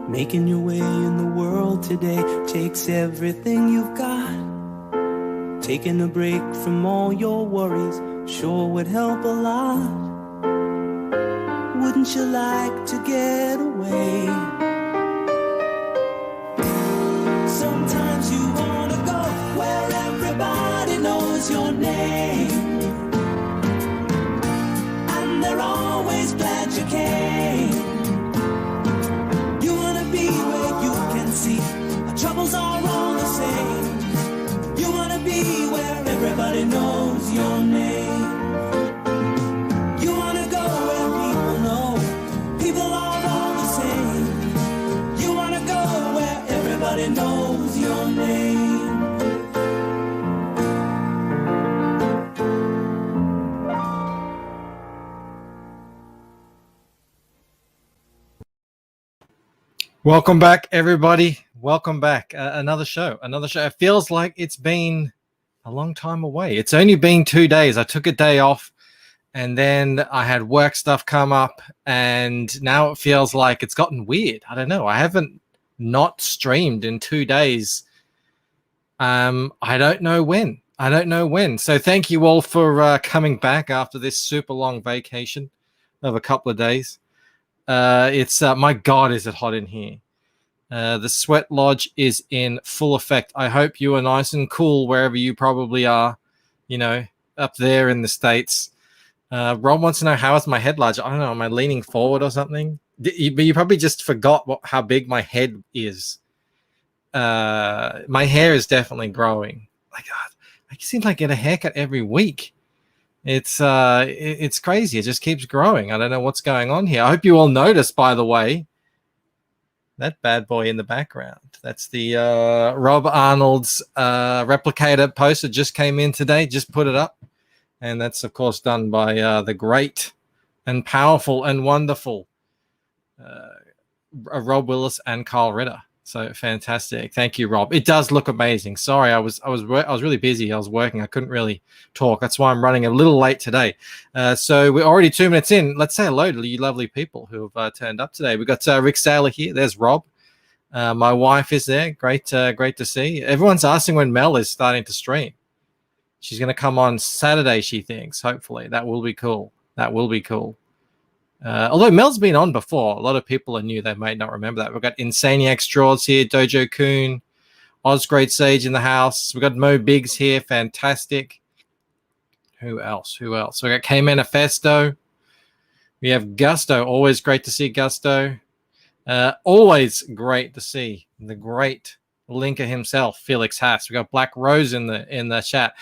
Making your way in the world today takes everything you've got. Taking a break from all your worries sure would help a lot. Wouldn't you like to get away? Sometimes you wanna go where everybody knows your name, and they're always glad you came. You wanna be where you can see our troubles are all the same. You wanna be where everybody knows your name. You wanna go where people know people are all the same. You wanna go where everybody knows your name. Welcome back, everybody. Welcome back. Another show. It feels like it's been a long time away. It's only been 2 days. I took a day off, and then I had work stuff come up, and now it feels like it's gotten weird. I don't know. I haven't not streamed in 2 days. I don't know when. So thank you all for coming back after this super long vacation of a couple of days. It's my God, is it hot in here? The sweat lodge is in full effect. I hope you are nice and cool wherever you probably are, up there in the States. Rob wants to know, how is my head large? I don't know. Am I leaning forward or something? But you probably just forgot how big my head is. My hair is definitely growing. Like, I seem like I get a haircut every week. It's crazy. It just keeps growing. I don't know what's going on here. I hope you all notice, by the way, that bad boy in the background. That's the Rob Arnold's replicator poster. Just came in today. Just put it up. And that's, of course, done by the great and powerful and wonderful Rob Willis and Carl Ritter. So fantastic. Thank you, Rob. It does look amazing. Sorry, I was really busy. I was working. I couldn't really talk. That's why I'm running a little late today. So we're already 2 minutes in. Let's say hello to you lovely people who have turned up today. We've got Rick Saylor here. There's Rob. My wife is there. Great to see. Everyone's asking when Mel is starting to stream. She's going to come on Saturday, she thinks, hopefully. That will be cool. Although Mel's been on before, a lot of people are new. They may not remember that. We've got Insaniac Straws here, Dojo Coon, Oz Great Sage in the house. We've got Mo Biggs here, fantastic. Who else? We got K Manifesto. We have Gusto. Always great to see Gusto. Always great to see the great linker himself, Felix Haas. We got Black Rose in the chat.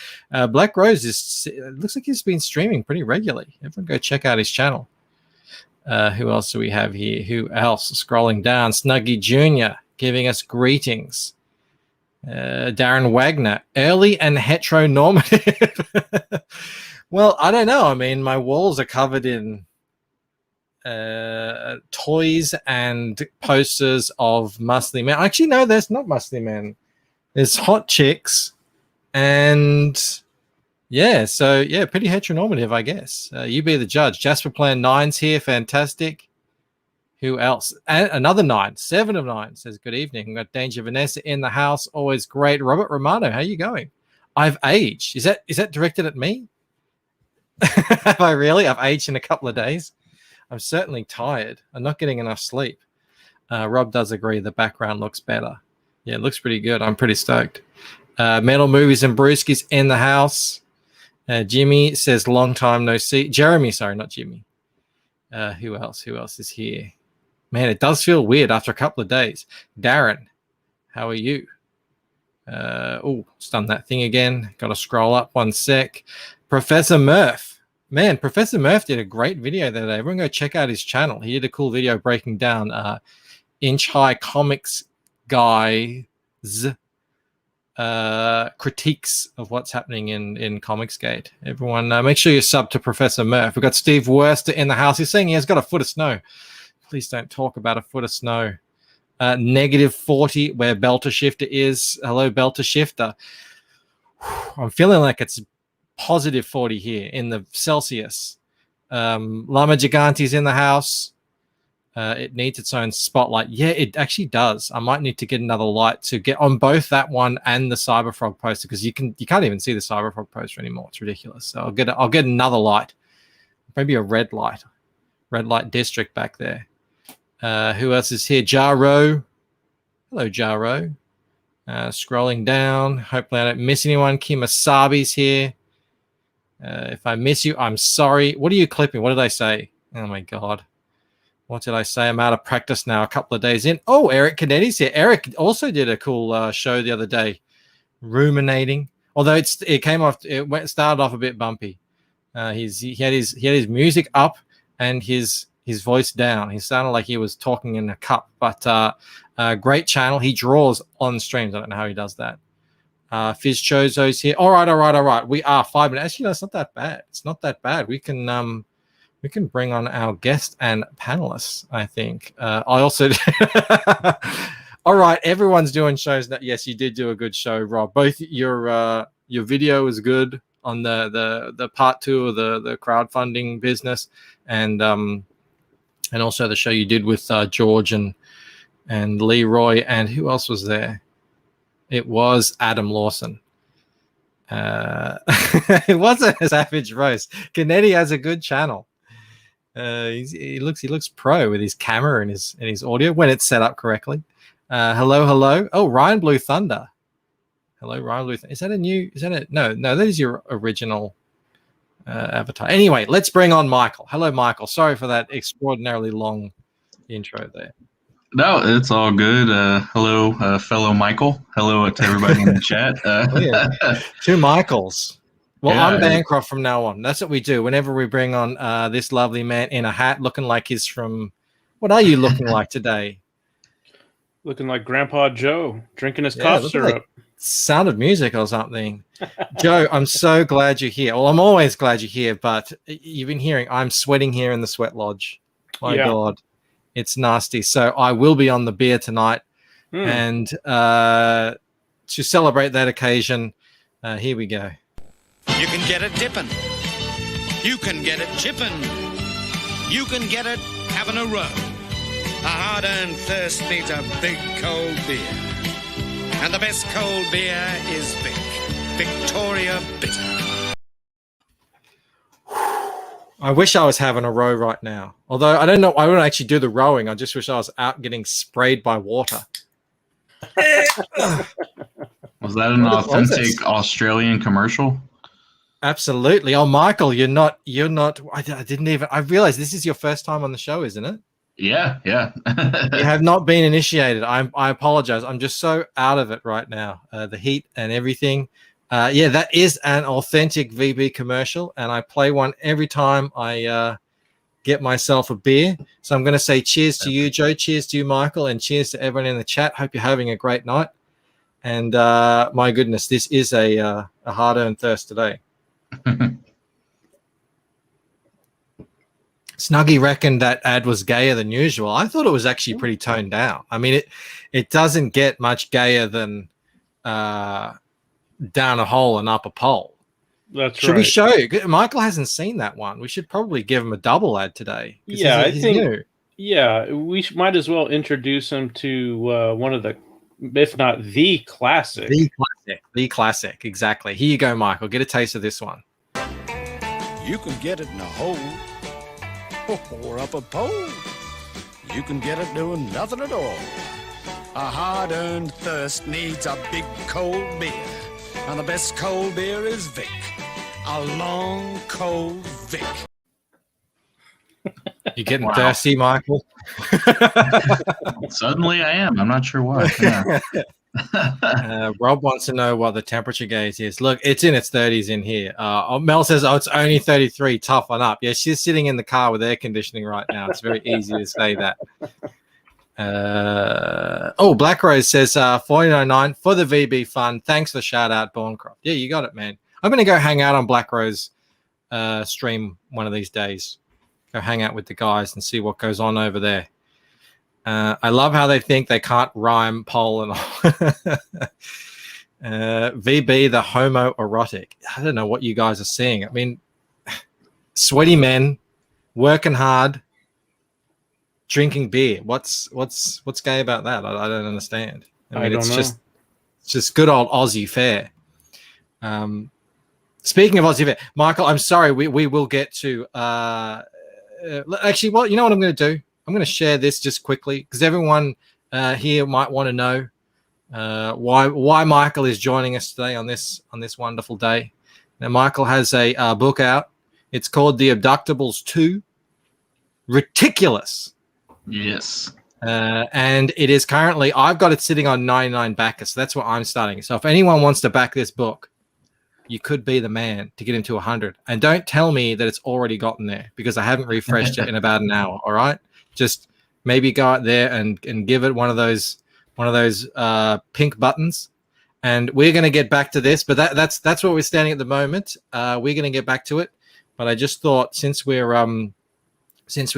Black Rose looks like he's been streaming pretty regularly. Everyone go check out his channel. Who else do we have here? Who else? Scrolling down, Snuggy Jr. giving us greetings. Darren Wagner, early and heteronormative. Well, I don't know. I mean, my walls are covered in toys and posters of muscly men. Actually, no, there's not muscly men. There's hot chicks and... yeah, so yeah, pretty heteronormative, I guess. You be the judge. Jasper Plan 9's here, fantastic. Who else? And another 9, 7 of 9 says good evening. We've got Danger Vanessa in the house, always great. Robert Romano, how you going? I've aged. Is that directed at me? Have I really? I've aged in a couple of days. I'm certainly tired. I'm not getting enough sleep. Rob does agree the background looks better. Yeah, it looks pretty good. I'm pretty stoked. Metal Movies and Brewskis in the house. Jimmy says long time no see. Jeremy, sorry, not Jimmy. Who else is here? Man, it does feel weird after a couple of days. Darren, how are you? It's done that thing again. Got to scroll up 1 sec. Professor Murph. Man, Professor Murph did a great video the other day. Everyone go check out his channel. He did a cool video breaking down Inch High Comics Guy's critiques of what's happening in Comicsgate. Everyone, make sure you sub to Professor Murph. We've got Steve Worster in the house. He's saying he has got a foot of snow. Please don't talk about a foot of snow. -40 where Belter Shifter is. Hello, Belter Shifter. I'm feeling like it's +40 here in the Celsius. Lama Gigante's in the house. It needs its own spotlight. Yeah, it actually does. I might need to get another light to get on both that one and the Cyberfrog poster, because you can't even see the Cyberfrog poster anymore. It's ridiculous. So I'll get another light, maybe a red light district back there. Who else is here? Jaro. Hello, Jaro. Scrolling down. Hopefully I don't miss anyone. Kimasabi's here. If I miss you, I'm sorry. What are you clipping? What did I say? Oh my God. What did I say? I'm out of practice now, a couple of days in. Oh, Eric Canetti's here. Eric also did a cool show the other day, ruminating. Although it started off a bit bumpy. He had his music up and his voice down. He sounded like he was talking in a cup. But great channel. He draws on streams. I don't know how he does that. Fizz Chozo's here. All right. We are 5 minutes. Actually, no, it's not that bad. It's not that bad. We can bring on our guest and panelists, I think. I also... All right, everyone's doing shows now. Yes, you did do a good show, Rob. Both your video was good on the part 2 of the crowdfunding business, and also the show you did with George and Leroy, and who else was there? It was Adam Lawson. It wasn't a savage roast. Canetti has a good channel. He looks pro with his camera and his audio when it's set up correctly. Hello. Oh, Ryan Blue Thunder. Hello, Ryan Blue. No, that is your original avatar. Anyway, let's bring on Michael. Hello, Michael. Sorry for that extraordinarily long intro there. No, it's all good. Hello, fellow Michael. Hello to everybody in the chat. Yeah. Two Michaels. Well, yeah, I'm Bancroft from now on. That's what we do. Whenever we bring on this lovely man in a hat looking like he's from... What are you looking like today? Looking like Grandpa Joe, drinking his cough syrup. Like Sound of Music or something. Joe, I'm so glad you're here. Well, I'm always glad you're here, but you've been hearing I'm sweating here in the sweat lodge. My God, it's nasty. So I will be on the beer tonight. And to celebrate that occasion, here we go. You can get it dipping. You can get it chipping. You can get it having a row. A hard-earned thirst needs a big cold beer. And the best cold beer is Vic. Victoria Bitter. I wish I was having a row right now. Although I don't know, I wouldn't actually do the rowing. I just wish I was out getting sprayed by water. Was that an authentic Australian commercial? Absolutely. Oh, Michael, you're not. I realized this is your first time on the show, isn't it? Yeah. You have not been initiated. I apologize. I'm just so out of it right now. The heat and everything. That is an authentic VB commercial, and I play one every time I get myself a beer. So I'm going to say cheers to you, Joe. Cheers to you, Michael, and cheers to everyone in the chat. Hope you're having a great night. And my goodness, this is a hard-earned thirst today. Snuggy reckoned that ad was gayer than usual. I thought it was actually pretty toned down. I mean, it doesn't get much gayer than down a hole and up a pole. That's should we show you? Michael hasn't seen that one. We should probably give him a double ad today. Yeah, I think new. Yeah, we might as well introduce him to one of the, if not the classic. The classic, exactly. Here you go, Michael. Get a taste of this one. You can get it in a hole or up a pole. You can get it doing nothing at all. A hard-earned thirst needs a big cold beer. And the best cold beer is Vic. A long, cold Vic. You getting thirsty, Michael? Suddenly I am. I'm not sure why. Yeah. Rob wants to know what the temperature gauge is. Look, it's in its 30s in here. Mel says, it's only 33. Toughen up. Yeah, she's sitting in the car with air conditioning right now. It's very easy to say that. Black Rose says 499 for the VB fund. Thanks for the shout out, Borncroft. Yeah, you got it, man. I'm going to go hang out on Black Rose stream one of these days. Go hang out with the guys and see what goes on over there. I love how they think they can't rhyme pole and all. VB, the homoerotic. I don't know what you guys are seeing. I mean, sweaty men working hard, drinking beer. What's gay about that? I don't understand. I mean, don't know. it's just good old Aussie fare. Speaking of Aussie fare, Michael, I'm sorry, we will get to actually, well, you know what I'm going to do? I'm going to share this just quickly because everyone here might want to know why Michael is joining us today on this wonderful day. Now, Michael has a book out. It's called The Abductables 2, Ridiculous. Yes. And it is currently, I've got it sitting on 99 backers. So that's what I'm starting. So if anyone wants to back this book, you could be the man to get him to 100. And don't tell me that it's already gotten there because I haven't refreshed it in about an hour. All right. Just maybe go out there and give it one of those pink buttons. And we're going to get back to this, but that's where we're standing at the moment. We're going to get back to it. But I just thought since we're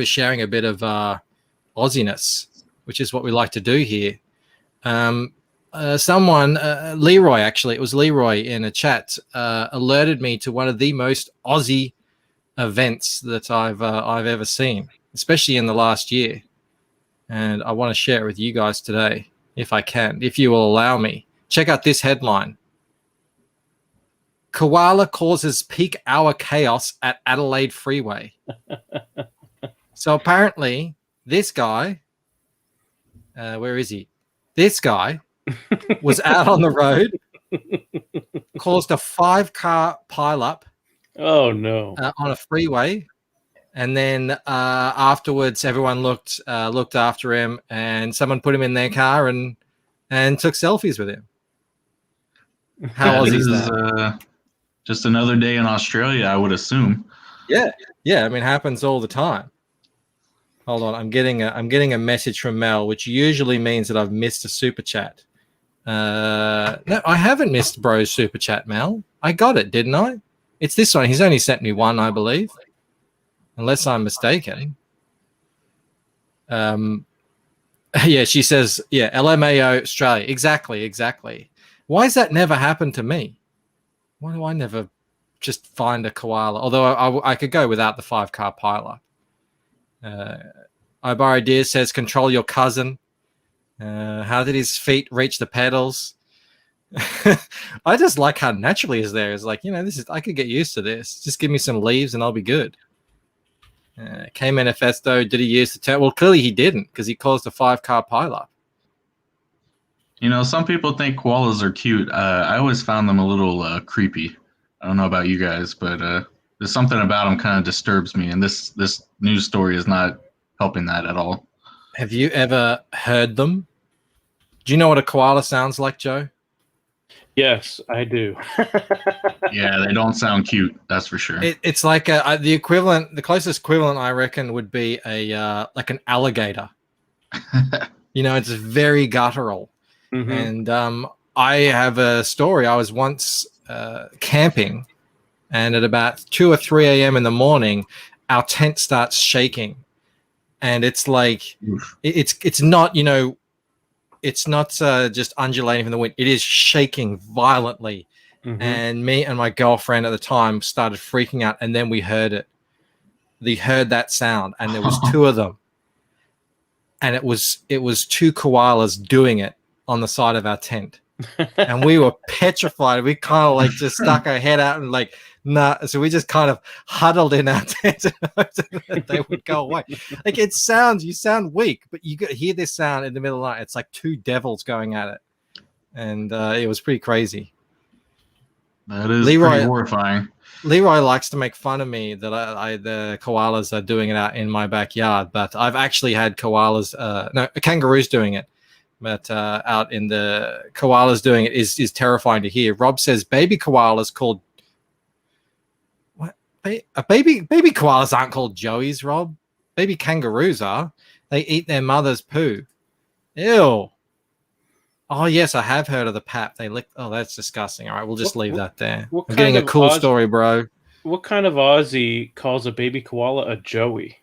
sharing a bit of Aussiness, which is what we like to do here. Someone, Leroy, actually, it was Leroy in a chat, alerted me to one of the most Aussie events that I've ever seen, especially in the last year. And I want to share it with you guys today, if I can, if you will allow me. Check out this headline. Koala causes peak hour chaos at Adelaide Freeway. So apparently, this guy, where is he? This guy was out on the road, caused a 5-car pileup. Oh no! On a freeway, and then afterwards, everyone looked after him, and someone put him in their car and took selfies with him. How Aussie is that? Just another day in Australia, I would assume. Yeah. I mean, it happens all the time. Hold on, I'm getting a message from Mel, which usually means that I've missed a super chat. No, I haven't missed Bro's super chat, Mel. I got it, didn't I? It's this one. He's only sent me one, I believe, unless I'm mistaken. Yeah, she says, yeah, LMAO Australia. Exactly. Why has that never happened to me? Why do I never just find a koala? Although I could go without the 5-car pileup. Ibara Deer says, control your cousin. How did his feet reach the pedals? I just like how naturally is there. It's like, I could get used to this. Just give me some leaves and I'll be good. K Manifesto, did he use the term? Well, clearly he didn't because he caused a 5-car pileup. Some people think koalas are cute. I always found them a little creepy. I don't know about you guys, but there's something about them kind of disturbs me, and this news story is not helping that at all. Have you ever heard them? Do you know what a koala sounds like, Joe? Yes, I do. Yeah, they don't sound cute. That's for sure. It's like the equivalent. The closest equivalent, I reckon, would be like an alligator. It's very guttural. Mm-hmm. And I have a story. I was once camping, and at about 2 or 3 a.m. in the morning, our tent starts shaking, and it's like it's not it's not just undulating from the wind. It is shaking violently. Mm-hmm. And me and my girlfriend at the time started freaking out, and then we heard it. We heard that sound, and there was 2 of them, and it was 2 koalas doing it on the side of our tent, and we were petrified. We kind of like just stuck our head out and like, nah. So we just kind of huddled in our tent and hoped that they would go away. Like you sound weak, but you hear this sound in the middle of the night. It's like 2 devils going at it, and it was pretty crazy. That is pretty horrifying. Leroy likes to make fun of me that the koalas are doing it out in my backyard, but I've actually had kangaroos doing it. But out in the koalas doing it is terrifying to hear. Rob says baby koalas called what? Baby koalas aren't called Joeys, Rob. Baby kangaroos are. They eat their mother's poo. Ew. Oh yes, I have heard of the pap. They lick. Oh, that's disgusting. All right, we'll just leave that there. I'm getting a cool story, bro. What kind of Aussie calls a baby koala a Joey?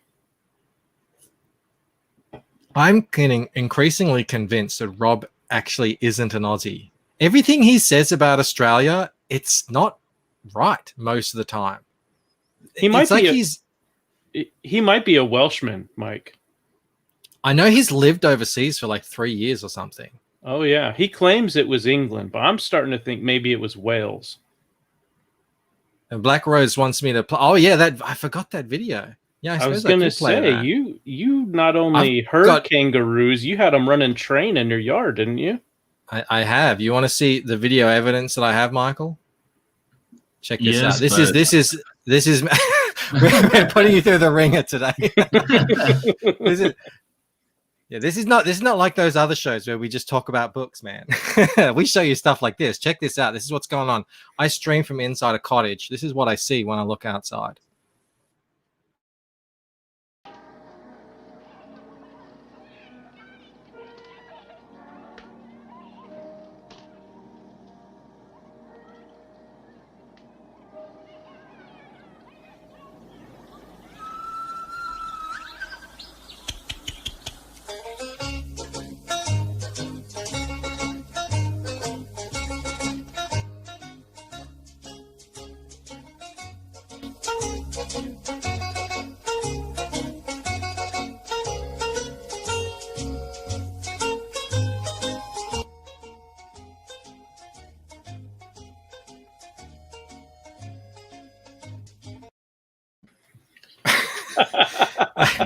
I'm getting increasingly convinced that Rob actually isn't an Aussie. Everything he says about Australia, it's not right most of the time. He might He might be a Welshman, Mike. I know he's lived overseas for like 3 years or something. Oh, yeah. He claims it was England, but I'm starting to think maybe it was Wales. And Black Rose wants me to play. Oh, yeah, that I forgot that video. Yeah, I was going to say, you not only heard kangaroos, you had them running train in your yard, didn't you? I have. You want to see the video evidence that I have, Michael? Check this out. This is we're putting you through the ringer today. This is not like those other shows where we just talk about books, man. We show you stuff like this. Check this out. This is what's going on. I stream from inside a cottage. This is what I see when I look outside.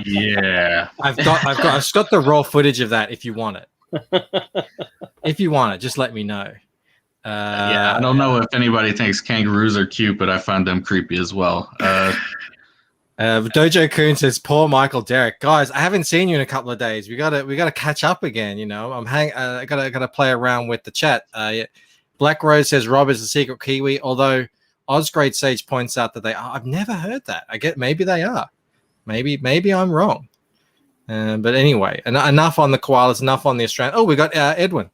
Yeah, I've got the raw footage of that. If you want it, just let me know. Yeah, I don't know if anybody thinks kangaroos are cute, but I find them creepy as well. Dojo Coon says, "Poor Michael Derrick, guys. I haven't seen you in a couple of days. We gotta catch up again. You know, I gotta play around with the chat." Yeah. Black Rose says, "Rob is the secret Kiwi." Although Osgrade Sage points out that they are. I've never heard that. maybe they are. Maybe I'm wrong. But anyway, enough on the koalas. Enough on the Australian. Oh, we got Edwin.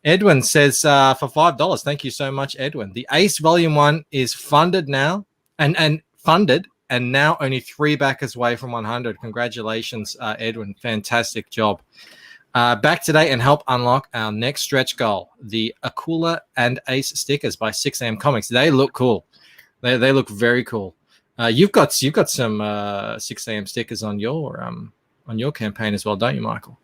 Edwin says for $5. Thank you so much, Edwin. The Ace Volume 1 is funded now, and now only 3 backers away from 100. Congratulations, Edwin. Fantastic job. Back today and help unlock our next stretch goal, the Akula and Ace stickers by 6am Comics. They look cool. They look very cool. You've got some 6am stickers on your campaign as well, don't you, Michael?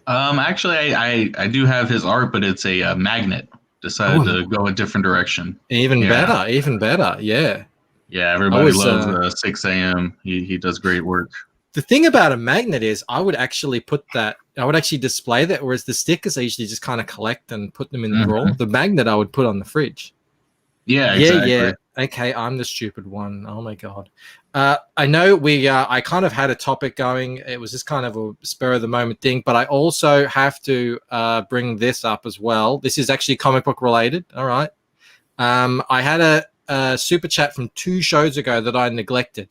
Actually, I do have his art, but it's a magnet. Decided to go a different direction. Even better. Yeah. Yeah, everybody loves 6 a.m. He does great work. The thing about a magnet is I would actually display that, whereas the stickers I usually just kind of collect and put them in the drawer. The magnet I would put on the fridge. Yeah, exactly. Yeah. Okay, I'm the stupid one. Oh my God. I know I kind of had a topic going. It was just kind of a spur of the moment thing, but I also have to bring this up as well. This is actually comic book related. All right. I had a super chat from 2 shows ago that I neglected.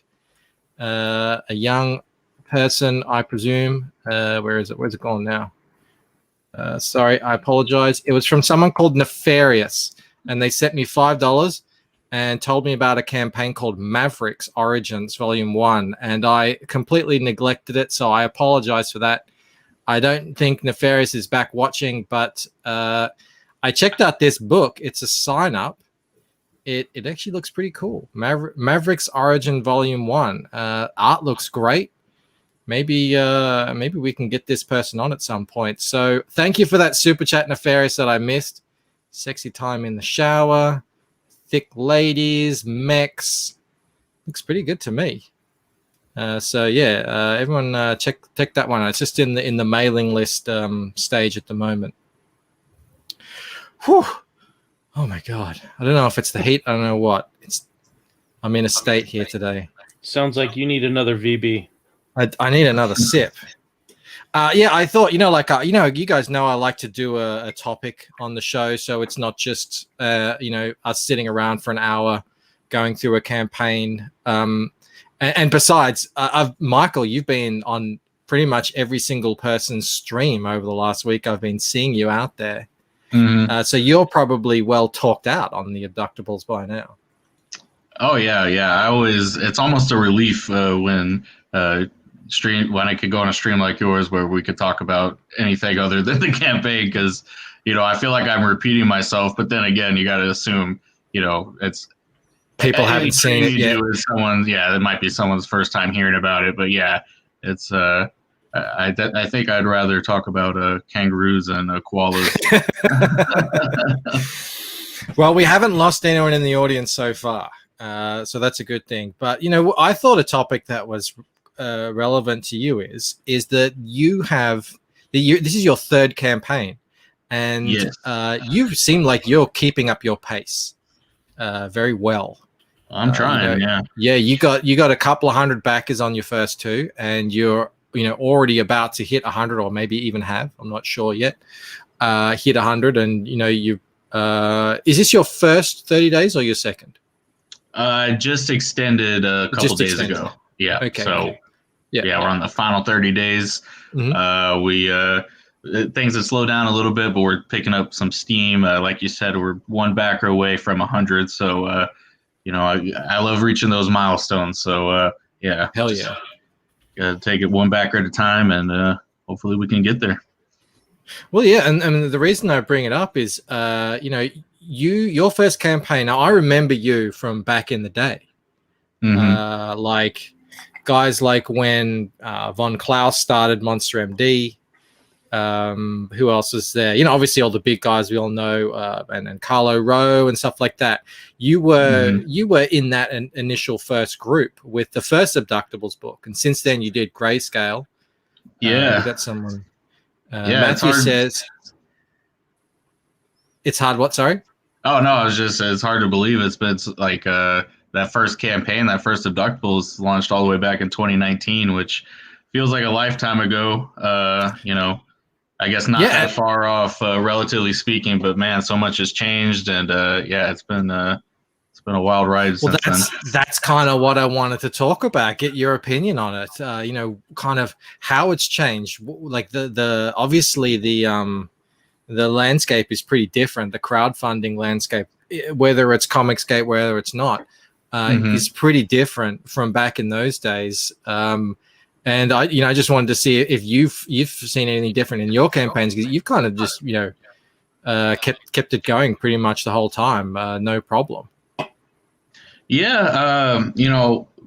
A young person, I presume. Where is it? Where's it gone now? Sorry, I apologize. It was from someone called Nefarious, and they sent me $5 and told me about a campaign called Mavericks Origins Volume 1, and I completely neglected it, so I apologize for that. I don't think Nefarious is back watching, but I checked out this book. It's a sign-up. It actually looks pretty cool. Mavericks Origin Volume 1. Art looks great. Maybe we can get this person on at some point. So thank you for that super chat, Nefarious, that I missed. Sexy time in the shower. Thick ladies, mechs. Looks pretty good to me. So yeah, everyone check that one out. It's just in the mailing list stage at the moment. Whew. Oh my God. I don't know if it's the heat. I don't know what. I'm in a state here today. Sounds like you need another VB. I need another sip. Yeah, I thought, you guys know I like to do a topic on the show, so it's not just, us sitting around for an hour going through a campaign. And besides, Michael, you've been on pretty much every single person's stream over the last week. I've been seeing you out there. Mm-hmm. So you're probably well talked out on the Abductables by now. Oh, yeah. It's almost a relief when I could go on a stream like yours where we could talk about anything other than the campaign, because I feel like I'm repeating myself, but then again, you got to assume it's people haven't Any seen training it you yet. do with someone, yeah, it might be someone's first time hearing about it, but yeah, it's I think I'd rather talk about kangaroos and koalas. Well, we haven't lost anyone in the audience so far, so that's a good thing. But I thought a topic that was relevant to you is that you have this is your third campaign, and Yes. you seem like you're keeping up your pace very well. I'm trying, yeah. Yeah, you got a couple of hundred backers on your first two, and you're already about to hit 100, or maybe even have. I'm not sure yet. Hit 100, and you. Is this your first 30 days or your second? Just extended a couple days ago. Yeah. Okay. So Yeah, we're on the final 30 days. Mhm. We things have slowed down a little bit, but we're picking up some steam. Like you said, we're one backer away from 100. So I love reaching those milestones. So yeah, Hell yeah. Gotta take it one backer at a time, and hopefully we can get there. Well, yeah, and the reason I bring it up is, your first campaign. Now, I remember you from back in the day, like guys like when Von Klaus started Monster MD. Who else was there? Obviously all the big guys we all know, and Carlo Rowe and stuff like that. You were in that initial first group with the first Abductables book, and since then you did Grayscale. Yeah, you got someone. Matthew says it's hard. What? Sorry. Oh no, it's hard to believe it's like that first campaign, that first Abductables launched all the way back in 2019, which feels like a lifetime ago. I guess not that far off, relatively speaking, but man, so much has changed, and it's been a wild ride since then. That's kind of what I wanted to talk about. Get your opinion on it. Kind of how it's changed. Like the obviously the landscape is pretty different. The crowdfunding landscape, whether it's Comicsgate, whether it's not, is pretty different from back in those days. And I just wanted to see if you've seen anything different in your campaigns, because you've kind of just kept it going pretty much the whole time, no problem. Yeah,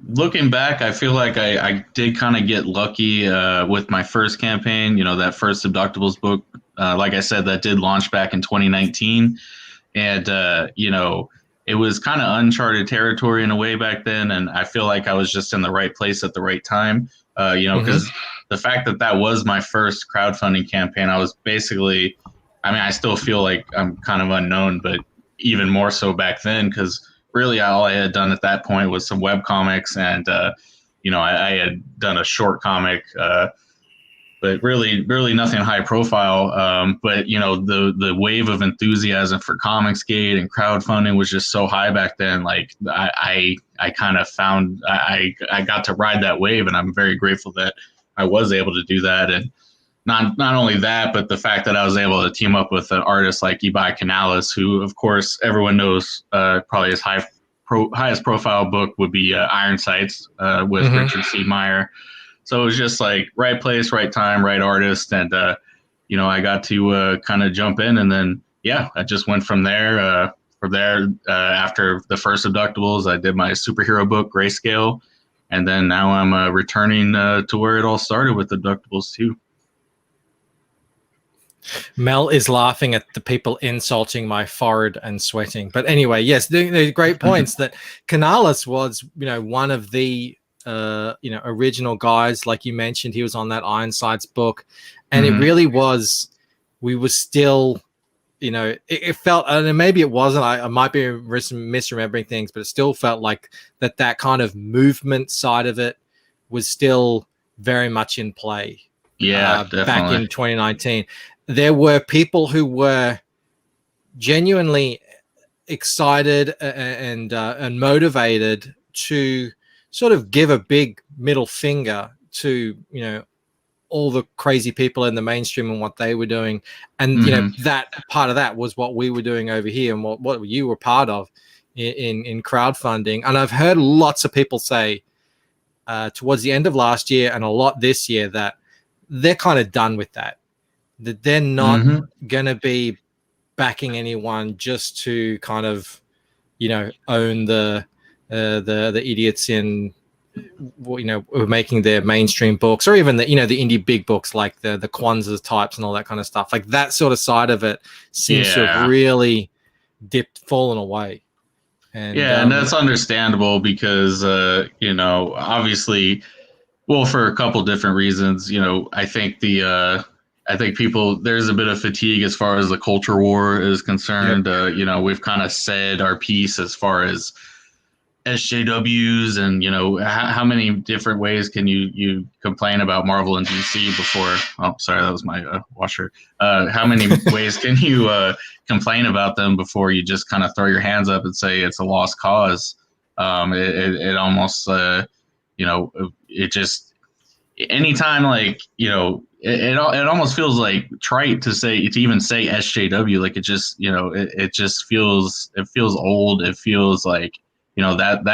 looking back, I feel like I did kind of get lucky with my first campaign. That first Abductables book, like I said, that did launch back in 2019, and it was kind of uncharted territory in a way back then, and I feel like I was just in the right place at the right time. Because the fact that was my first crowdfunding campaign, I was basically, I still feel like I'm kind of unknown, but even more so back then, because really all I had done at that point was some web comics, and I had done a short comic, but really nothing high profile. But the wave of enthusiasm for Comicsgate and crowdfunding was just so high back then. Like I kind of found I got to ride that wave, and I'm very grateful that I was able to do that. And not only that, but the fact that I was able to team up with an artist like Koalas, who of course everyone knows, probably his highest profile book would be Iron Sights with Richard C. Meyer. So it was just like right place, right time, right artist. And, I got to kind of jump in, and then, I just went from there. After the first Abductables, I did my superhero book, Grayscale. And then now I'm returning to where it all started with Abductables too. Mel is laughing at the people insulting my forehead and sweating. But anyway, yes, the great points that Koalas was, one of the original guys, like you mentioned. He was on that Ironsides book, and it really was. We were still, it felt, and maybe it wasn't. I might be misremembering things, but it still felt like that kind of movement side of it was still very much in play. Yeah, back in 2019, there were people who were genuinely excited and motivated to sort of give a big middle finger to all the crazy people in the mainstream and what they were doing, and that part of that was what we were doing over here, and what you were part of in crowdfunding. And I've heard lots of people say towards the end of last year and a lot this year that they're kind of done with that they're not gonna be backing anyone just to kind of own the the idiots in, you know, who are making their mainstream books, or even the, you know, the indie big books like the Kwanzaa types and all that kind of stuff. Like that sort of side of it seems to have really fallen away. And and that's understandable because you know, obviously, well, for a couple different reasons. You know, I think people, there's a bit of fatigue as far as the culture war is concerned. You know, we've kind of said our piece as far as SJWs, and you know, how many different ways can you complain about Marvel and DC before? Oh, sorry, that was my washer. How many ways can you complain about them before you just kind of throw your hands up and say it's a lost cause? It almost you know, it just, anytime, like, you know, it almost feels like trite to even say SJW. Like, it just, you know, it just feels old. It feels like, you know, that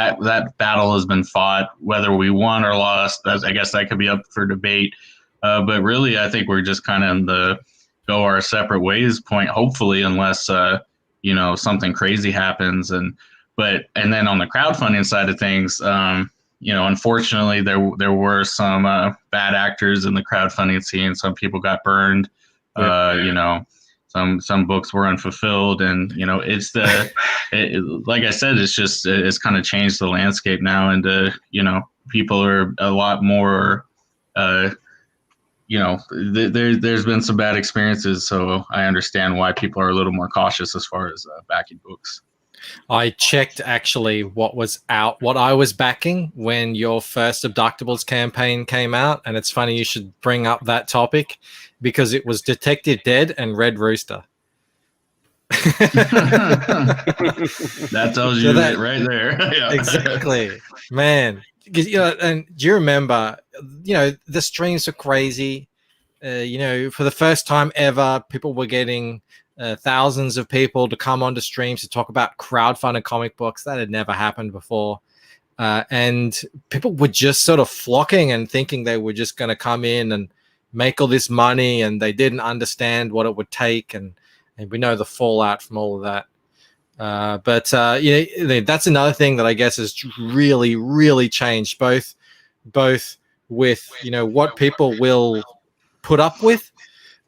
battle has been fought, whether we won or lost. I guess that could be up for debate. But really, I think we're just kind of in the go our separate ways point, hopefully, unless you know, something crazy happens. And then on the crowdfunding side of things, you know, unfortunately, there were some bad actors in the crowdfunding scene. Some people got burned. You know, some books were unfulfilled, and you know, like I said, it's kind of changed the landscape now, and you know, people are a lot more. You know, there's been some bad experiences, so I understand why people are a little more cautious as far as backing books. I checked actually what I was backing when your first Abductables campaign came out, and it's funny you should bring up that topic because it was Detective Dead and Red Rooster. That tells you it right there. Yeah. Exactly, man. You know, and do you remember? You know, the streams are crazy. You know, for the first time ever, people were getting thousands of people to come onto streams to talk about crowdfunded comic books. That had never happened before. And people were just sort of flocking and thinking they were just going to come in and make all this money, and they didn't understand what it would take. And we know the fallout from all of that. But you know, that's another thing that I guess has really, really changed, both with, you know, what people will put up with,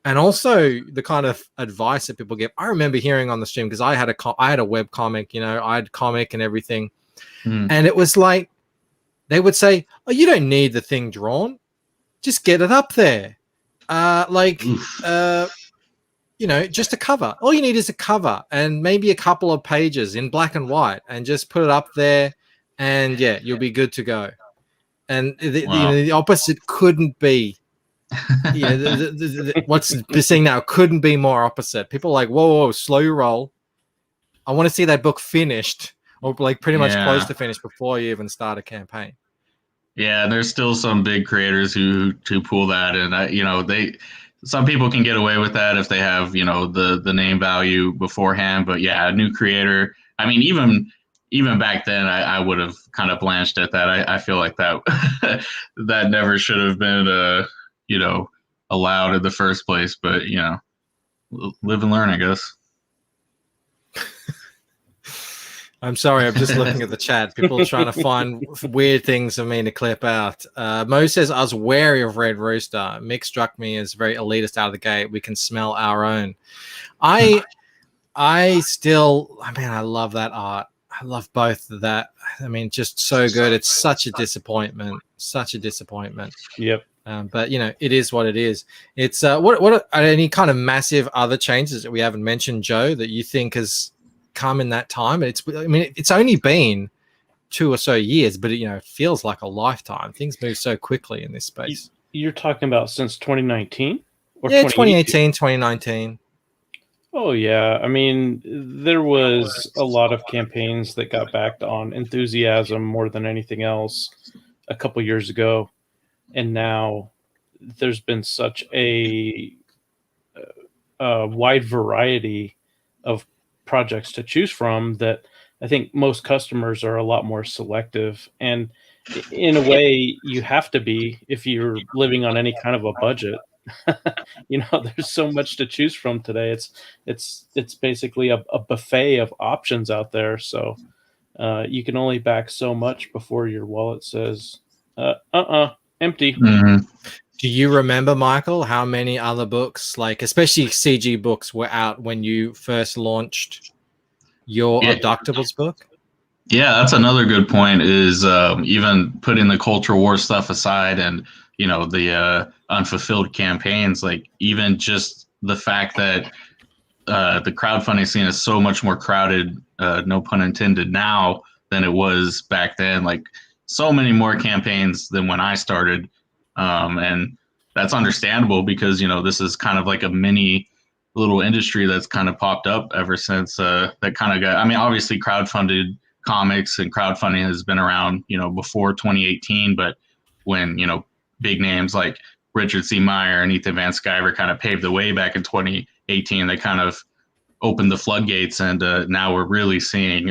and also the kind of advice that people give. I remember hearing on the stream, because I had a web comic, you know, I had comic and everything. And it was like, they would say, oh, you don't need the thing drawn. Just get it up there. You know, just a cover. All you need is a cover and maybe a couple of pages in black and white, and just put it up there, and yeah, you'll be good to go. And you know, the opposite couldn't be. You know, what's saying now couldn't be more opposite. People are like, whoa, slow your roll. I want to see that book finished, or like pretty much close to finish, before you even start a campaign. Yeah, there's still some big creators who pull that, and you know, some people can get away with that if they have, you know, the name value beforehand. But yeah, a new creator. I mean, even back then, I would have kind of blanched at that. I feel like that that never should have been you know, allowed in the first place. But you know, live and learn, I guess. I'm sorry, I'm just looking at the chat. People are trying to find weird things for me to clip out. Mo says, I was wary of Red Rooster. Mick struck me as very elitist out of the gate. We can smell our own. I love that art. I love both of that. I mean, just so good. It's such a disappointment. Such a disappointment. Yep. But you know, it is what it is. It's what are any kind of massive other changes that we haven't mentioned, Joe, that you think has come in that time? It's only been 2 or so years, but you know, it feels like a lifetime. Things move so quickly in this space. You're talking about since 2019 or 2018, 2019. Oh yeah, I mean, there was a lot of campaigns that got backed on enthusiasm more than anything else a couple years ago, and now there's been such a wide variety of projects to choose from that I think most customers are a lot more selective, and in a way you have to be if you're living on any kind of a budget. You know, there's so much to choose from today. It's basically a buffet of options out there. So You can only back so much before your wallet says, empty. Mhm. Do you remember, Michael, how many other books, like especially CG books, were out when you first launched your Yeah. Abductables book? Yeah, that's another good point. Is even putting the culture war stuff aside, and the unfulfilled campaigns, like even just the fact that the crowdfunding scene is so much more crowded, no pun intended, now than it was back then. Like so many more campaigns than when I started, and that's understandable because this is kind of like a mini little industry that's kind of popped up ever since that kind of got. I mean, obviously, crowdfunded comics and crowdfunding has been around, before 2018, but when big names like Richard C. Meyer and Ethan Van Sciver kind of paved the way back in 2018, they kind of opened the floodgates, and now we're really seeing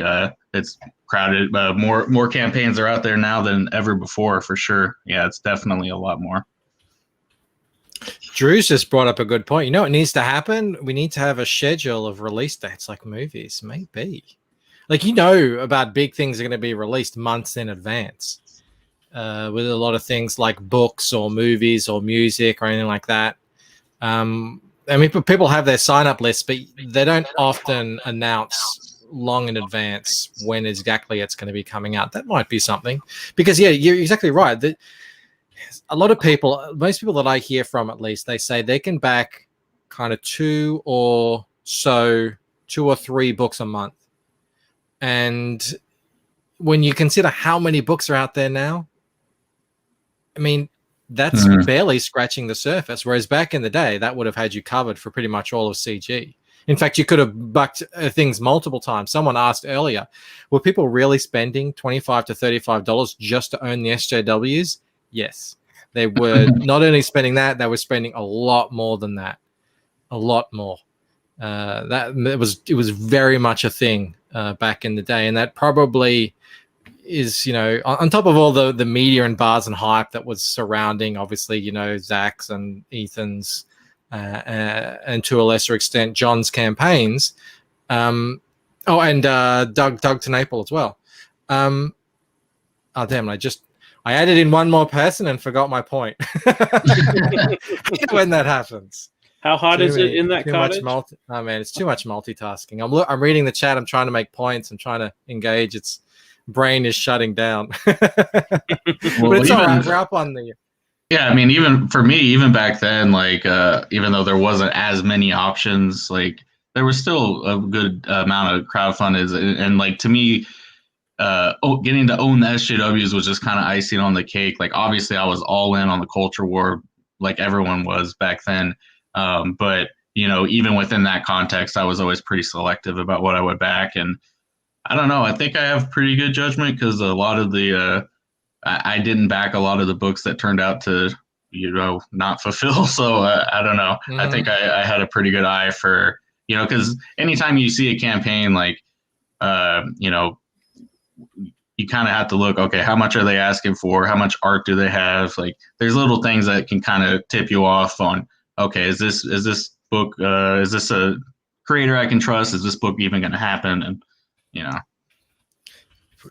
it's crowded. More campaigns are out there now than ever before, for sure. Yeah, it's definitely a lot more. Drew's just brought up a good point. You know what needs to happen? We need to have a schedule of release dates like movies, maybe. Like, about big things are going to be released months in advance. With a lot of things like books or movies or music or anything like that. I mean, people have their sign-up lists, but they don't often announce long in advance when exactly it's going to be coming out. That might be something. Because, yeah, you're exactly right. A lot of people, most people that I hear from at least, they say they can back kind of 2 or 3 books a month. And when you consider how many books are out there now, I mean, that's barely scratching the surface. Whereas back in the day, that would have had you covered for pretty much all of CG. In fact, you could have bucked things multiple times. Someone asked earlier, were people really spending $25 to $35 just to own the SJWs? Yes, they were. Not only spending that, they were spending a lot more than that. A lot more. It was very much a thing back in the day, and that probably is, on top of all the media and buzz and hype that was surrounding, obviously, Zach's and Ethan's and to a lesser extent John's campaigns. And Doug TeNapel as well. Oh damn! I added in one more person and forgot my point. When that happens. How hot is it in that cottage? Oh man, it's too much multitasking. I'm reading the chat. I'm trying to make points. I'm trying to engage. Its brain is shutting down. But it's all right. We're up on the. Yeah, I mean, even for me, even back then, like even though there wasn't as many options, like there was still a good amount of crowdfunders, and like to me, getting to own the SJWs was just kind of icing on the cake. Like obviously, I was all in on the culture war, like everyone was back then. But even within that context, I was always pretty selective about what I would back, and I don't know. I think I have pretty good judgment because a lot of the I didn't back a lot of the books that turned out to not fulfill. So I don't know. Mm-hmm. I think I had a pretty good eye for because anytime you see a campaign like you kind of have to look, okay, how much are they asking for? How much art do they have? Like there's little things that can kind of tip you off on, okay, is this book, is this a creator I can trust? Is this book even going to happen? And,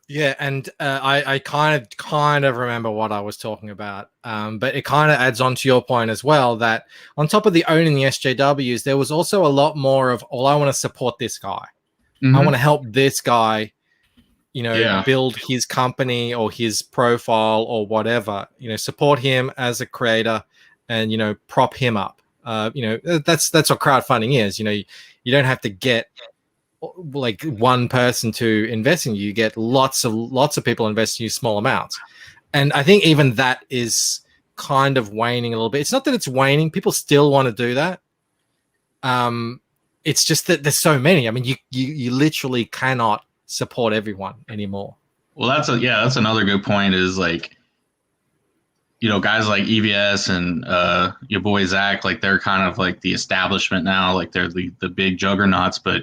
Yeah, and I kind of remember what I was talking about, but it kind of adds on to your point as well that on top of the owning the SJWs, there was also a lot more of, I want to support this guy. Mm-hmm. I want to help this guy, build his company or his profile or whatever, support him as a creator and, prop him up. That's what crowdfunding is. You don't have to get like one person to invest in you. You get lots of people investing you small amounts. And I think even that is kind of waning a little bit. It's not that it's waning. People still want to do that. It's just that there's so many. I mean, you literally cannot support everyone anymore. Well, that's another good point is like, guys like EVS and your boy Zach, like they're kind of like the establishment now, like they're the big juggernauts. But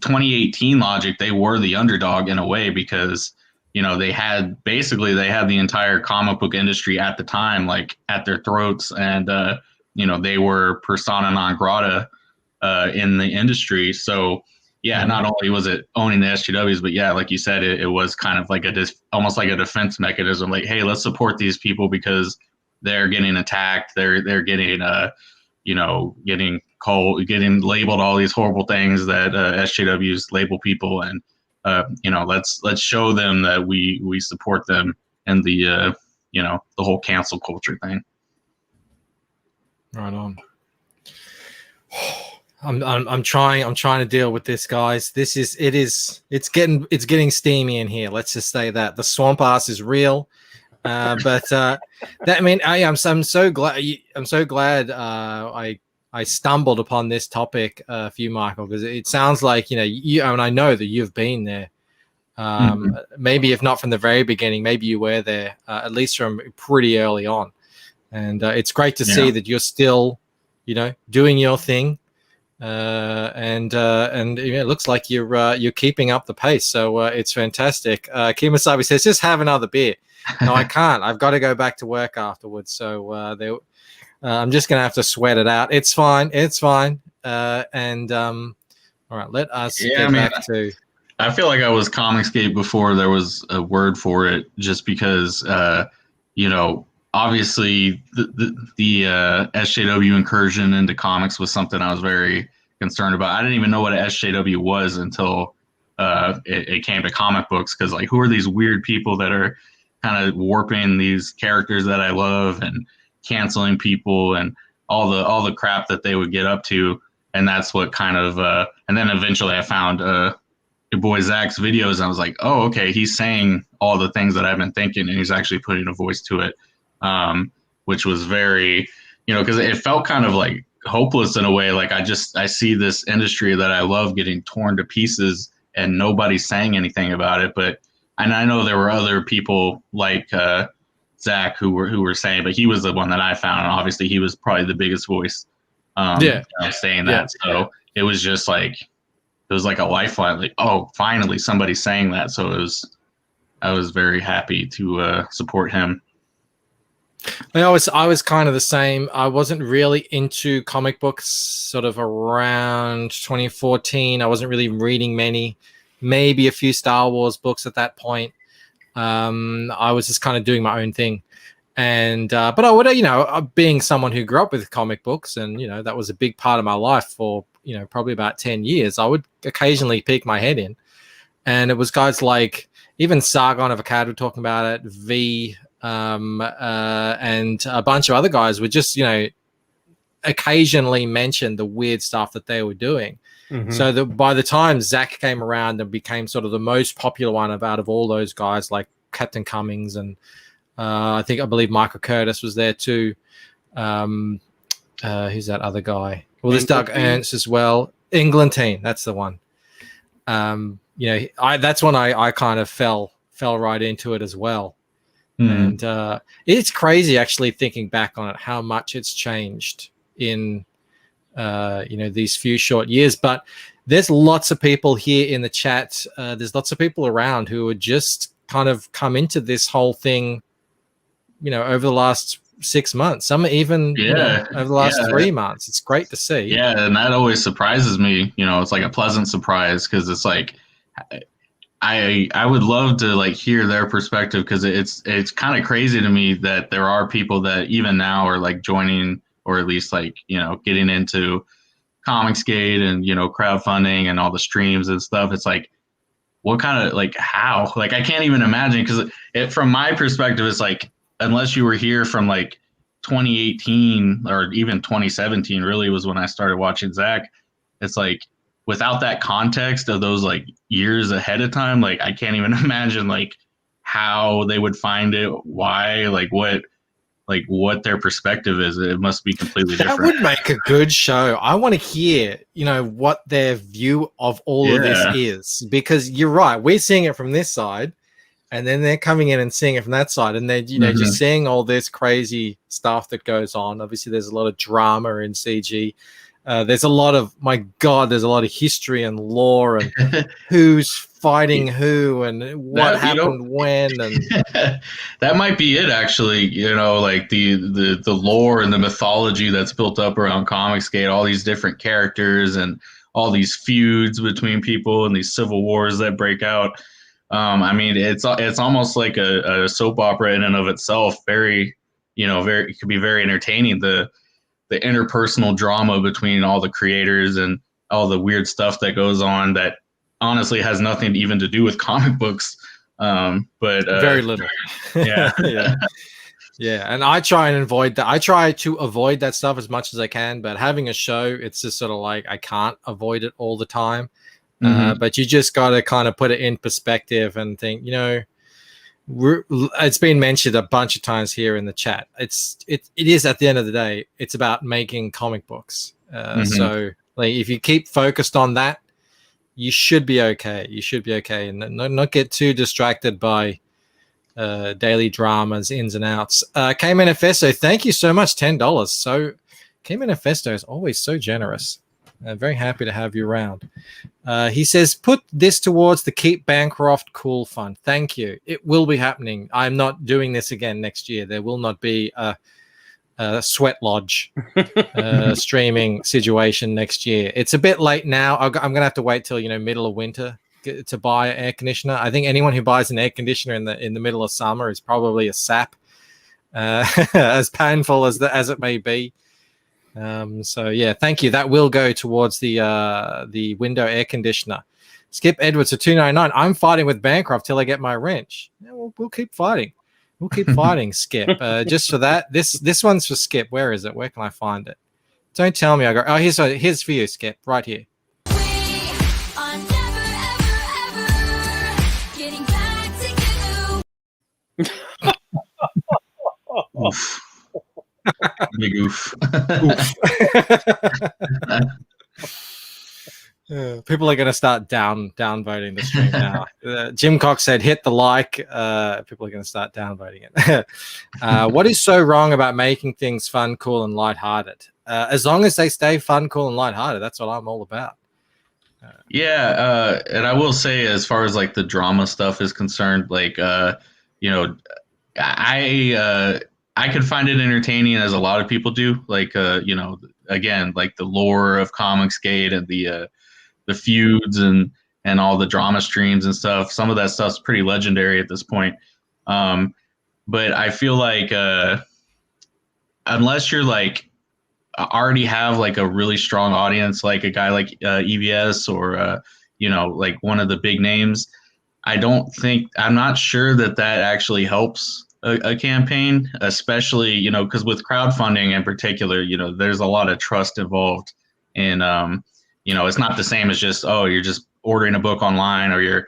2018 Logic, they were the underdog in a way because they had the entire comic book industry at the time like at their throats, and they were persona non grata in the industry. So yeah, not only was it owning the SJWs, but yeah, like you said, it was kind of like almost like a defense mechanism. Like, hey, let's support these people because they're getting attacked. They're getting getting labeled all these horrible things that SJWs label people, and let's show them that we support them and the whole cancel culture thing. Right on. I'm trying to deal with this, guys. It's getting steamy in here. Let's just say that the swamp ass is real. I'm so glad I stumbled upon this topic for you, Michael, because it sounds like and I know that you've been there. Maybe if not from the very beginning, maybe you were there at least from pretty early on, and it's great to see that you're still doing your thing. And it looks like you're keeping up the pace, so it's fantastic. Kimasabi says, just have another beer. No, I can't. I've got to go back to work afterwards, so I'm just gonna have to sweat it out. It's fine. All right, let us get back to. I feel like I was Comicsgate before there was a word for it, just because obviously the SJW incursion into comics was something I was very concerned about. I didn't even know what an SJW was until it came to comic books, because like, who are these weird people that are kind of warping these characters that I love and canceling people and all the crap that they would get up to. And that's what kind of and then eventually I found your boy Zach's videos, and I was like, oh, okay, he's saying all the things that I've been thinking, and he's actually putting a voice to it. Which was very, because it felt kind of like hopeless in a way. Like I see this industry that I love getting torn to pieces and nobody's saying anything about it. And I know there were other people like Zach who were saying, but he was the one that I found. And obviously he was probably the biggest voice saying that. So it was just like, it was like a lifeline. Like, oh, finally somebody's saying that. So I was very happy to support him. I was kind of the same. I wasn't really into comic books sort of around 2014. I wasn't really reading many, maybe a few Star Wars books at that point. I was just kind of doing my own thing. And but I would, being someone who grew up with comic books, and that was a big part of my life for probably about 10 years, I would occasionally peek my head in. And it was guys like even Sargon of Akkad talking about it, V, and a bunch of other guys would just occasionally mention the weird stuff that they were doing. So that by the time Zach came around and became sort of the most popular one out of all those guys, like Captain Cummings, and I believe Michael Curtis was there too. Who's that other guy? Well, there's Doug Ernst as well. Englentine, that's the one. That's when I kind of fell right into it as well. And it's crazy actually thinking back on it, how much it's changed in these few short years. But there's lots of people here in the chat. There's lots of people around who are just kind of come into this whole thing, over the last 6 months. Some even over the last 3 months. It's great to see. Yeah, and that always surprises me. It's like a pleasant surprise, because it's like, I would love to like hear their perspective, because it's kind of crazy to me that there are people that even now are like joining, or at least like getting into Comicsgate and crowdfunding and all the streams and stuff. It's like, what kind of like, how, like, I can't even imagine, because from my perspective, it's like, unless you were here from like 2018 or even 2017 really was when I started watching Zach, it's like, without that context of those like years ahead of time, like I can't even imagine like how they would find it, why, like what their perspective is. It must be completely different. That would make a good show. I want to hear, what their view of all of this is, because you're right. We're seeing it from this side, and then they're coming in and seeing it from that side, and they're just seeing all this crazy stuff that goes on. Obviously, there's a lot of drama in CG. There's a lot of, there's a lot of history and lore and who's fighting who and what happened when. And that might be it, actually. Like the lore and the mythology that's built up around Comicsgate, all these different characters and all these feuds between people and these civil wars that break out. I mean, it's almost like a soap opera in and of itself. Very, it could be very entertaining. The interpersonal drama between all the creators and all the weird stuff that goes on that honestly has nothing even to do with comic books. But very little. Yeah. Yeah, and I try and avoid that. I try to avoid that stuff as much as I can, but having a show, it's just sort of like I can't avoid it all the time. But you just got to kind of put it in perspective and think, it's been mentioned a bunch of times here in the chat. It is at the end of the day, it's about making comic books. So like if you keep focused on that, you should be okay. You should be okay, and not get too distracted by daily dramas, ins and outs. K Manifesto, thank you so much, $10. So K Manifesto is always so generous. Very happy to have you around. He says, put this towards the Keep Bancroft Cool Fund. Thank you. It will be happening. I'm not doing this again next year. There will not be a Sweat Lodge streaming situation next year. It's a bit late now. I'm going to have to wait till middle of winter to buy an air conditioner. I think anyone who buys an air conditioner in the middle of summer is probably a sap, as painful as it may be. So yeah, thank you. That will go towards the window air conditioner. Skip Edwards for $2.99. I'm fighting with Bancroft till I get my wrench. Yeah, we'll keep fighting. We'll keep fighting, Skip. Just for that. This one's for Skip. Where is it? Where can I find it? Don't tell me I got. Oh, here's for you, Skip. Right here. Oof. Big oof. People are going to start downvoting the stream now. Jim Cox said, hit the like. People are going to start downvoting it. What is so wrong about making things fun, cool, and lighthearted? As long as they stay fun, cool, and lighthearted, that's what I'm all about. And I will say, as far as like the drama stuff is concerned, like, I could find it entertaining, as a lot of people do. Like, again, like the lore of Comicsgate and the feuds and all the drama streams and stuff. Some of that stuff's pretty legendary at this point. But I feel like unless you're like already have like a really strong audience, like a guy like EVS or like one of the big names, I'm not sure that actually helps a campaign, especially, because with crowdfunding in particular, there's a lot of trust involved in, it's not the same as just, you're just ordering a book online or you're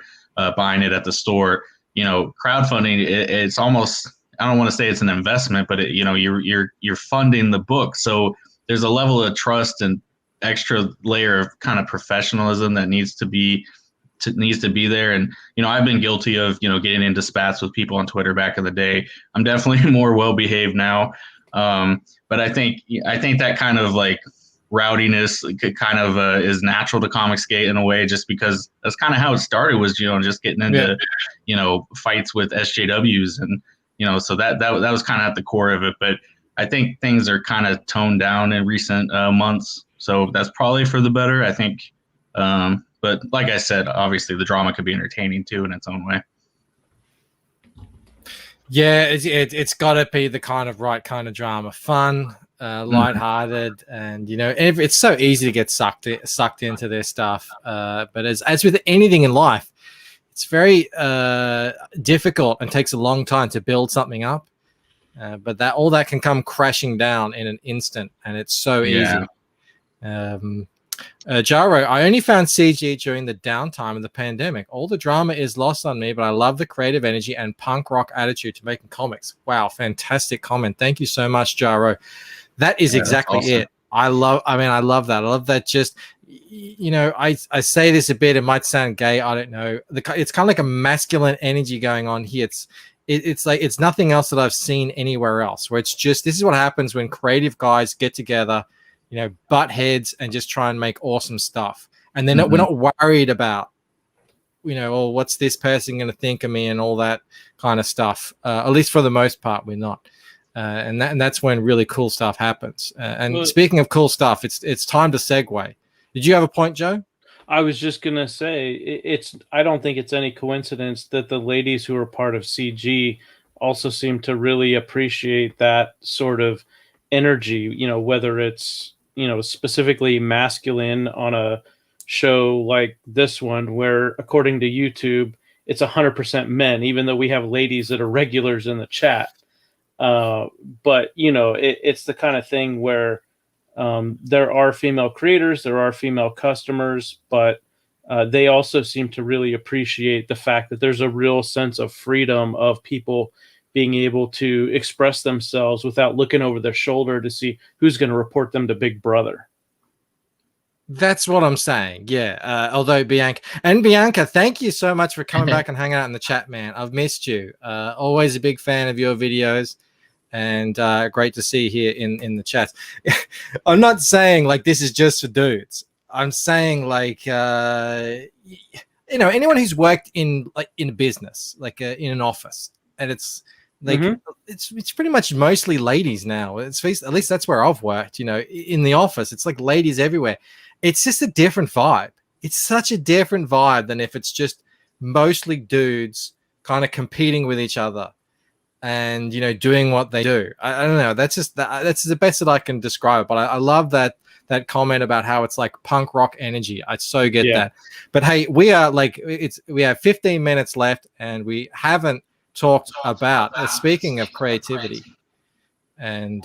buying it at the store. Crowdfunding, it's almost, I don't want to say it's an investment, but you're funding the book. So there's a level of trust and extra layer of kind of professionalism that needs to be there. And I've been guilty of getting into spats with people on Twitter back in the day. I'm definitely more well behaved now, but I think that kind of like rowdiness kind of is natural to Comicsgate in a way, just because that's kind of how it started, was just getting into fights with SJWs, and so that was kind of at the core of it. But I think things are kind of toned down in recent months, so that's probably for the better, I think. But like I said, obviously the drama could be entertaining too in its own way. Yeah, it's got to be the right kind of drama, fun, lighthearted, and it's so easy to get sucked into their stuff. But as with anything in life, it's very difficult and takes a long time to build something up. But all that can come crashing down in an instant, and it's so easy. Jaro, I only found CG during the downtime of the pandemic. All the drama is lost on me, but I love the creative energy and punk rock attitude to making comics. Wow, fantastic comment. Thank you so much, Jaro. That is exactly awesome. It. I love that. I love that. Just, I say this a bit, it might sound gay, I don't know. It's kind of like a masculine energy going on here. It's like, it's nothing else that I've seen anywhere else, where it's just, this is what happens when creative guys get together, butt heads and just try and make awesome stuff. And then we're not worried about, what's this person going to think of me and all that kind of stuff. At least for the most part, we're not. And that's when really cool stuff happens. And speaking of cool stuff, it's time to segue. Did you have a point, Joe? I was just gonna say it's. I don't think it's any coincidence that the ladies who are part of CG also seem to really appreciate that sort of energy. You know, whether it's specifically masculine on a show like this one, where according to YouTube, it's 100% men, even though we have ladies that are regulars in the chat. But it's the kind of thing where there are female creators, there are female customers, but they also seem to really appreciate the fact that there's a real sense of freedom of people being able to express themselves without looking over their shoulder to see who's going to report them to Big Brother. That's what I'm saying. Yeah. Although Bianca, thank you so much for coming back and hanging out in the chat, man. I've missed you. Always a big fan of your videos. And great to see you here in the chat. I'm not saying like this is just for dudes. I'm saying like anyone who's worked in business, like in an office, and it's like it's pretty much mostly ladies now. At least that's where I've worked. In the office, it's like ladies everywhere. It's just a different vibe. It's such a different vibe than if it's just mostly dudes kind of competing with each other. And doing what they do. I don't know. That's the best that I can describe it. But I love that comment about how it's like punk rock energy. I so get that. But hey, we have 15 minutes left, and we haven't talked about speaking of creativity and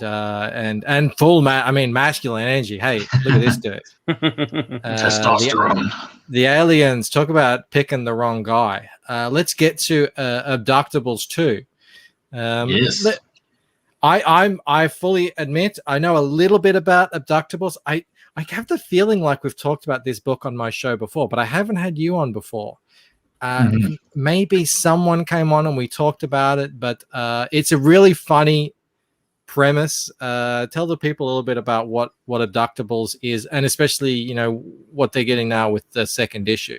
full masculine energy. Hey, look at this dude. Testosterone. The aliens, talk about picking the wrong guy. Let's get to Abductables 2. Yes. I fully admit I know a little bit about Abductables. I have the feeling like we've talked about this book on my show before, but I haven't had you on before. Maybe someone came on and we talked about it, but it's a really funny premise. Tell the people a little bit about what Abductables is, and especially what they're getting now with the second issue.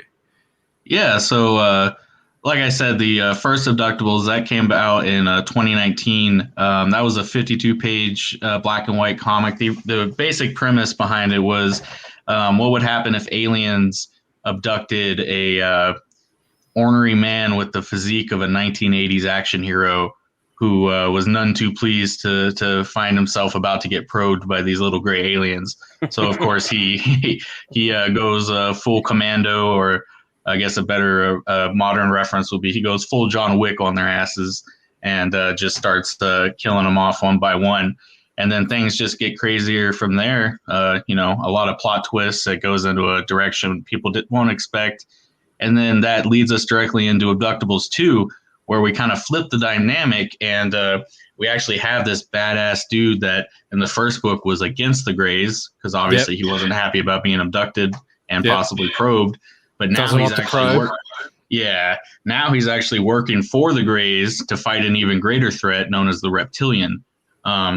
Yeah, so like I said, the first Abductables that came out in 2019. That was a 52-page black and white comic. The basic premise behind it was what would happen if aliens abducted a ornery man with the physique of a 1980s action hero who was none too pleased to find himself about to get probed by these little gray aliens. So of course he goes full commando, or I guess a better modern reference would be he goes full John Wick on their asses and just starts killing them off one by one. And then things just get crazier from there. A lot of plot twists that goes into a direction people won't expect. And then that leads us directly into Abductables 2, where we kind of flip the dynamic, and we actually have this badass dude that in the first book was against the Greys because obviously he wasn't happy about being abducted and possibly probed. But now he's actually now he's actually working for the Greys to fight an even greater threat known as the Reptilian.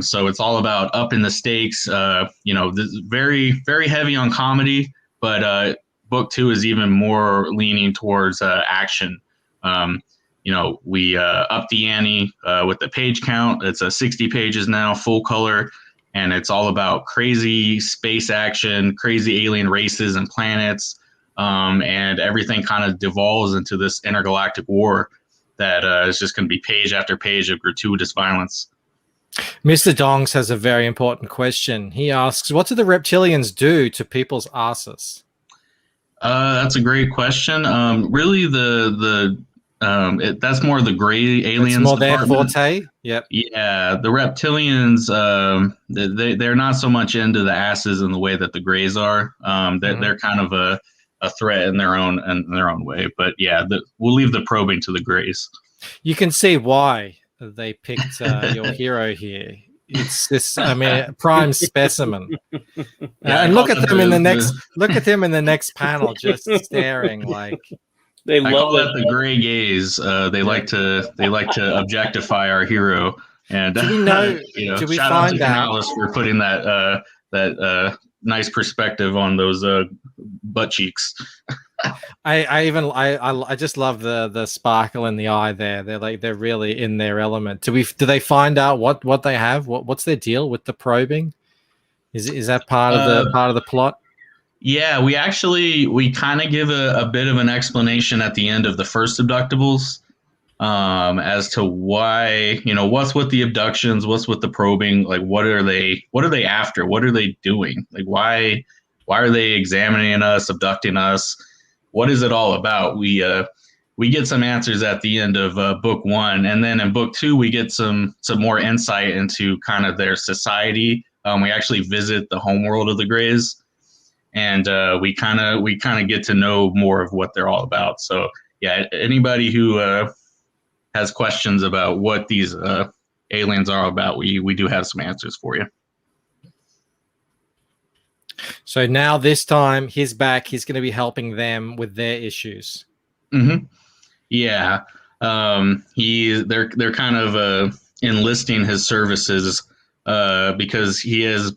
So it's all about upping the stakes. This very, very heavy on comedy, but book 2 is even more leaning towards action. We up the ante with the page count. It's 60 pages now, full color, and it's all about crazy space action, crazy alien races and planets. And everything kind of devolves into this intergalactic war that is just going to be page after page of gratuitous violence. Mr. Dongs has a very important question. He asks, what do the reptilians do to people's asses? That's a great question. Really, that's more the gray aliens. It's more their forte. Yep. Yeah, the reptilians, they're not so much into the asses in the way that the Greys are. They're kind of a threat in their own way. But yeah, we'll leave the probing to the Greys. You can see why they picked your hero here. It's this, prime specimen. And look at them in the next panel, just staring like they love that the gray gaze. They like to objectify our hero. And do we know? Do we shout find out to that Koalas for putting that nice perspective on those butt cheeks. I just love the sparkle in the eye there. They're really in their element. Do they find out what they have? What's their deal with the probing? Is that part of the plot? Yeah, we kind of give a bit of an explanation at the end of the first Abductables, as to why, what's with the abductions, what's with the probing, like what are they after, what are they doing, like why are they examining us, abducting us, what is it all about? We get some answers at the end of book 1, and then in book 2 we get some more insight into kind of their society. We actually visit the homeworld of the Greys, and we kind of get to know more of what they're all about. So yeah, anybody who has questions about what these aliens are about, we do have some answers for you. So now this time he's back. He's going to be helping them with their issues. Mm-hmm. Yeah, they're kind of enlisting his services because he is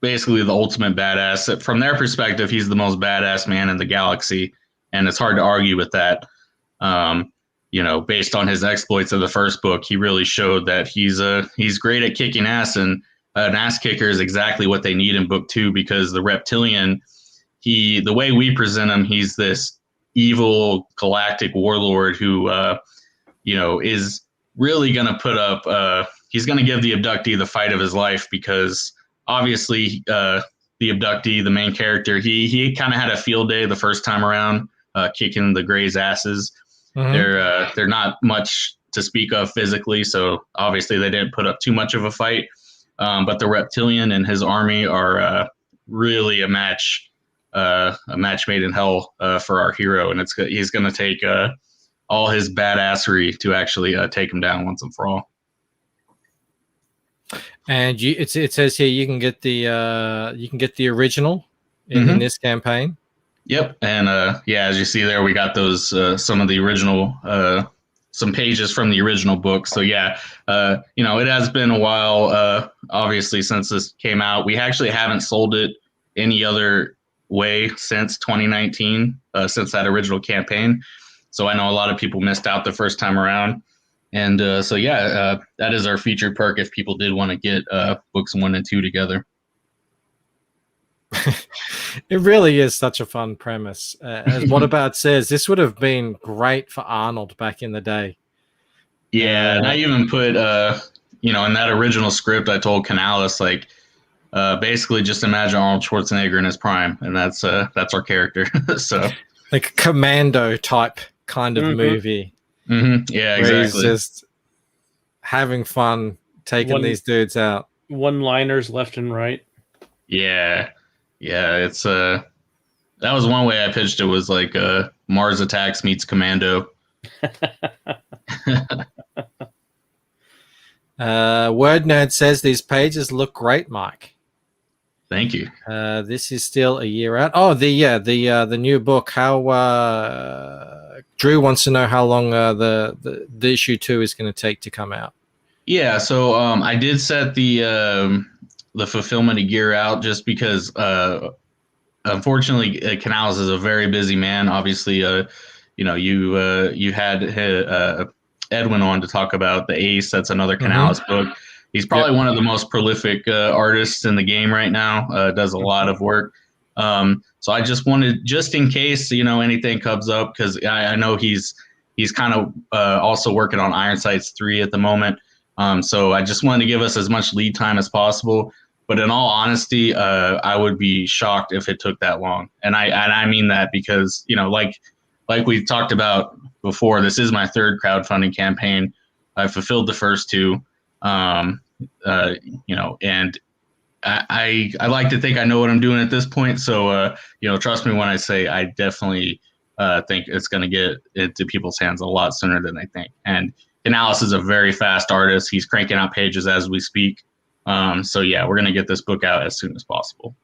basically the ultimate badass. From their perspective, he's the most badass man in the galaxy, and it's hard to argue with that. Based on his exploits of the first book, he really showed that he's great at kicking ass, and an ass kicker is exactly what they need in book 2, because the reptilian, the way we present him, he's this evil galactic warlord who is really going to put up he's going to give the abductee the fight of his life, because obviously the abductee, the main character, he kind of had a field day the first time around, kicking the Greys' asses. Mm-hmm. They're not much to speak of physically, so obviously they didn't put up too much of a fight, but the reptilian and his army are really a match made in hell for our hero, and he's going to take all his badassery to actually take him down once and for all. And it says here you can get the original in this campaign. Yep, and as you see there, we got those some of the original some pages from the original book. So it has been a while, obviously, since this came out. We actually haven't sold it any other way since 2019, since that original campaign. So I know a lot of people missed out the first time around. And that is our featured perk if people did want to get books 1 and 2 together. It really is such a fun premise. As What About says, this would have been great for Arnold back in the day. Yeah, and I even put, in that original script, I told Koalas, like, basically just imagine Arnold Schwarzenegger in his prime, and that's our character. So like a Commando type kind of movie. Mm-hmm. Yeah, exactly. He's just having fun taking these dudes out. One-liners left and right. Yeah. It's that was one way I pitched it, was like Mars Attacks meets Commando. Word Nerd says these pages look great, Mike. Thank you. This is still a year out. Oh, the new book. How Drew wants to know how long the issue 2 is going to take to come out. Yeah, so I did set the fulfillment of gear out just because, unfortunately, Koalas is a very busy man. Obviously, you had Edwin on to talk about the Ace. That's another Koalas book. He's probably one of the most prolific artists in the game right now. Does a lot of work. So I just wanted, just in case, anything comes up, because I know he's kind of also working on Iron Sights 3 at the moment. So I just wanted to give us as much lead time as possible. But in all honesty, I would be shocked if it took that long. And I mean that because, like we talked about before, this is my 3rd crowdfunding campaign. I fulfilled the first 2. And I like to think I know what I'm doing at this point. So, trust me when I say I definitely think it's going to get into people's hands a lot sooner than they think. And Koalas is a very fast artist. He's cranking out pages as we speak. So we're going to get this book out as soon as possible.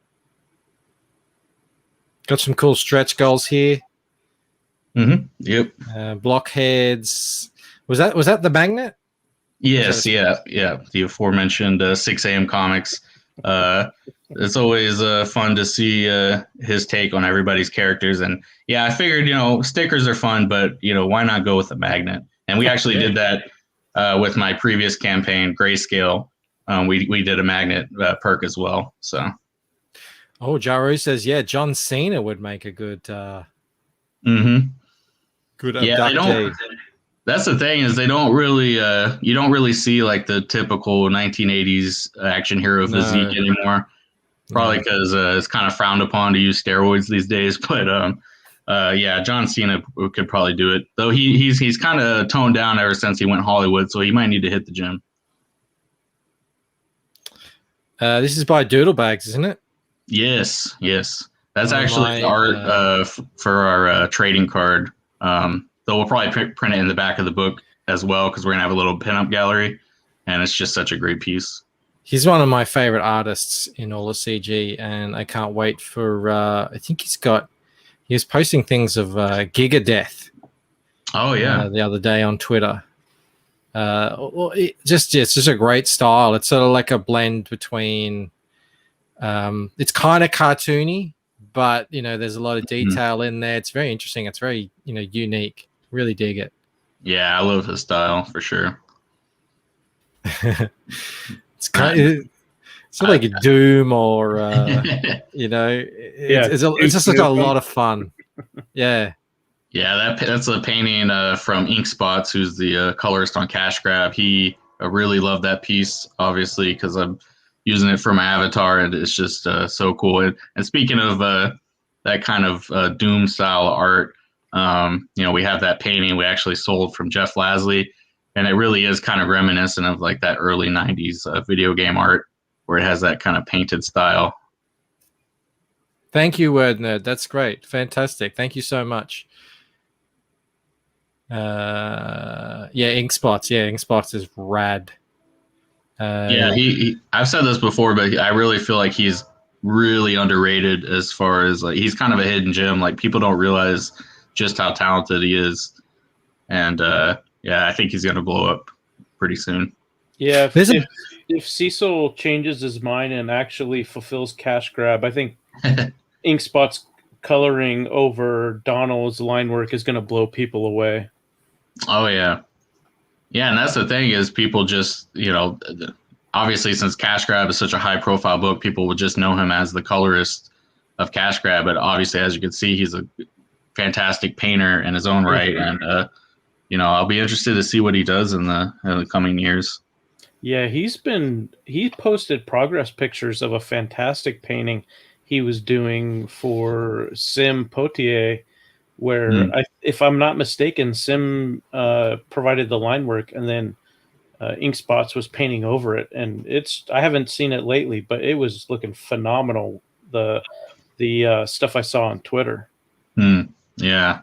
Got some cool stretch goals here. Mm-hmm. Yep. Blockheads. Was that the magnet? Yes. Yeah. The aforementioned 6 a.m. comics. It's always fun to see his take on everybody's characters. And I figured, stickers are fun, but why not go with a magnet? And we actually did that with my previous campaign, Grayscale. We did a magnet perk as well. So Oh, Jaru says, yeah, John Cena would make a good Mm-hmm. good Yeah, they abductee. don't. That's the thing is they don't really. You don't really see like the typical 1980s action hero physique anymore. Probably because it's kind of frowned upon to use steroids these days. But yeah, John Cena could probably do it. Though he's kind of toned down ever since he went Hollywood, so he might need to hit the gym. This is by Doodlebags, isn't it? Yes. That's actually art for our trading card. Though we'll probably print it in the back of the book as well because we're gonna have a little pinup gallery, and it's just such a great piece. He's one of my favorite artists in all of CG, and I can't wait for. I think he was posting things of Giga Death. Oh yeah, the other day on Twitter. It's just a great style. It's sort of like a blend between. It's kind of cartoony, but there's a lot of detail in there. It's very interesting. It's very unique. Really dig it. Yeah, I love his style for sure. It's kind of, it's not like a Doom or it's just like a lot of fun. Yeah. Yeah, that's a painting from Ink Spots, who's the colorist on Cash Grab. He really loved that piece, obviously, because I'm using it for my avatar, and it's just so cool. And speaking of that kind of Doom style art, we have that painting we actually sold from Jeff Lasley, and it really is kind of reminiscent of like that early 90s video game art where it has that kind of painted style. Thank you, Word Nerd. That's great. Fantastic. Thank you so much. Ink Spots. Yeah, Ink Spots is rad. I've said this before, but I really feel like he's really underrated as far as like he's kind of a hidden gem. Like people don't realize just how talented he is. And I think he's going to blow up pretty soon. Yeah, if Cecil changes his mind and actually fulfills Cash Grab, I think Ink Spot's coloring over Donald's line work is going to blow people away. Oh, yeah. Yeah, and that's the thing is people just, obviously since Cash Grab is such a high-profile book, people would just know him as the colorist of Cash Grab. But obviously, as you can see, he's a fantastic painter in his own right. And, I'll be interested to see what he does in the coming years. Yeah, he posted progress pictures of a fantastic painting he was doing for Sim Potier, where if I'm not mistaken, Sim provided the line work and then Ink Spots was painting over it. And I haven't seen it lately, but it was looking phenomenal. The stuff I saw on Twitter. Yeah.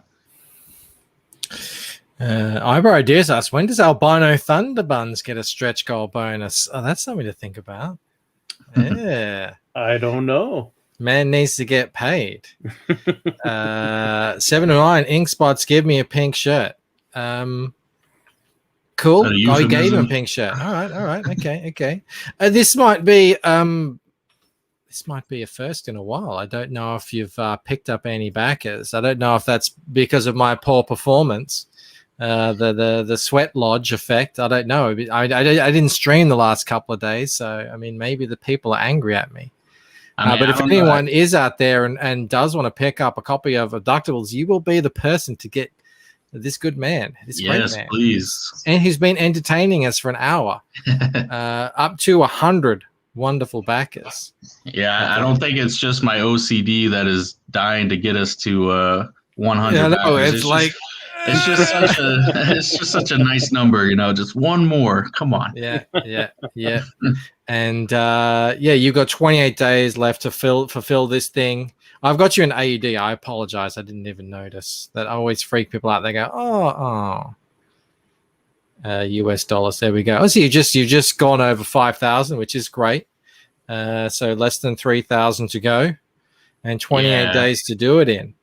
Ibra Ideas asks, when does Albino Thunderbuns get a stretch goal bonus? Oh, that's something to think about. Yeah. I don't know. Man needs to get paid. 709 Ink Spots, give me a pink shirt. Cool. I gave him a pink shirt. All right. Okay. This might be a first in a while. I don't know if you've picked up any backers. I don't know if that's because of my poor performance. The sweat lodge effect. I don't know. I didn't stream the last couple of days, so I mean maybe the people are angry at me. But if anyone is out there and does want to pick up a copy of Abductables, you will be the person to get this good man. This great man. Yes, please. And he's been entertaining us for an hour. Up to 100 wonderful backers. Yeah, I don't think it's just my OCD that is dying to get us to 100. Yeah, no, it's like. It's just such a nice number, just one more. Come on. Yeah. And you've got 28 days left to fulfill this thing. I've got you an AUD. I apologize. I didn't even notice that. I always freak people out. They go, US dollars. There we go. Oh, so you've just gone over 5,000, which is great. So less than 3,000 to go, and 28 days to do it in.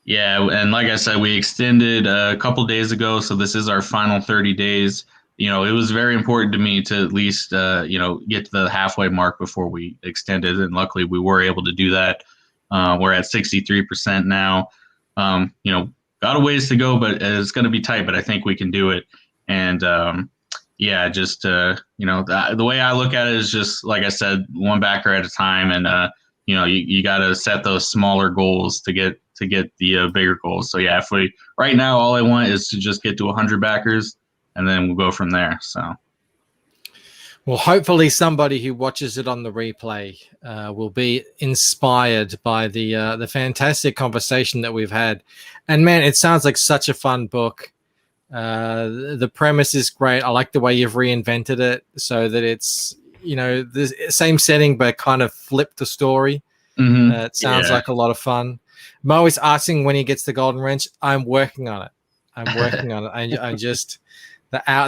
Yeah, and like I said, we extended a couple days ago, so this is our final 30 days. It was very important to me to at least, get to the halfway mark before we extended, and luckily we were able to do that. We're at 63% now. Got a ways to go, but it's going to be tight, but I think we can do it. And, the way I look at it is just, like I said, one backer at a time, and you got to set those smaller goals to get the bigger goals. So yeah, if we right now, all I want is to just get to 100 backers, and then we'll go from there. So. Well, hopefully somebody who watches it on the replay will be inspired by the fantastic conversation that we've had. And man, it sounds like such a fun book. The premise is great. I like the way you've reinvented it so that it's, the same setting, but kind of flip the story. Mm-hmm. It sounds like a lot of fun. Mo is asking when he gets the golden wrench. I'm working on it. I just...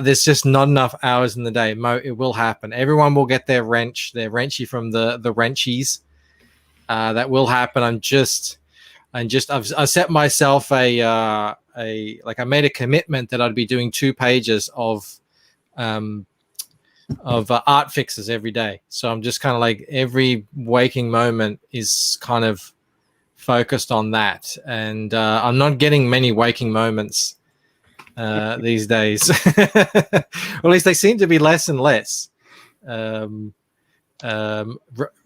there's just not enough hours in the day. Mo, it will happen. Everyone will get their wrenchy from the wrenchies. That will happen. I've set myself I made a commitment that I'd be doing 2 pages of art fixes every day. So I'm just kind of like every waking moment is kind of focused on that. And I'm not getting many waking moments these days. Or at least they seem to be less and less.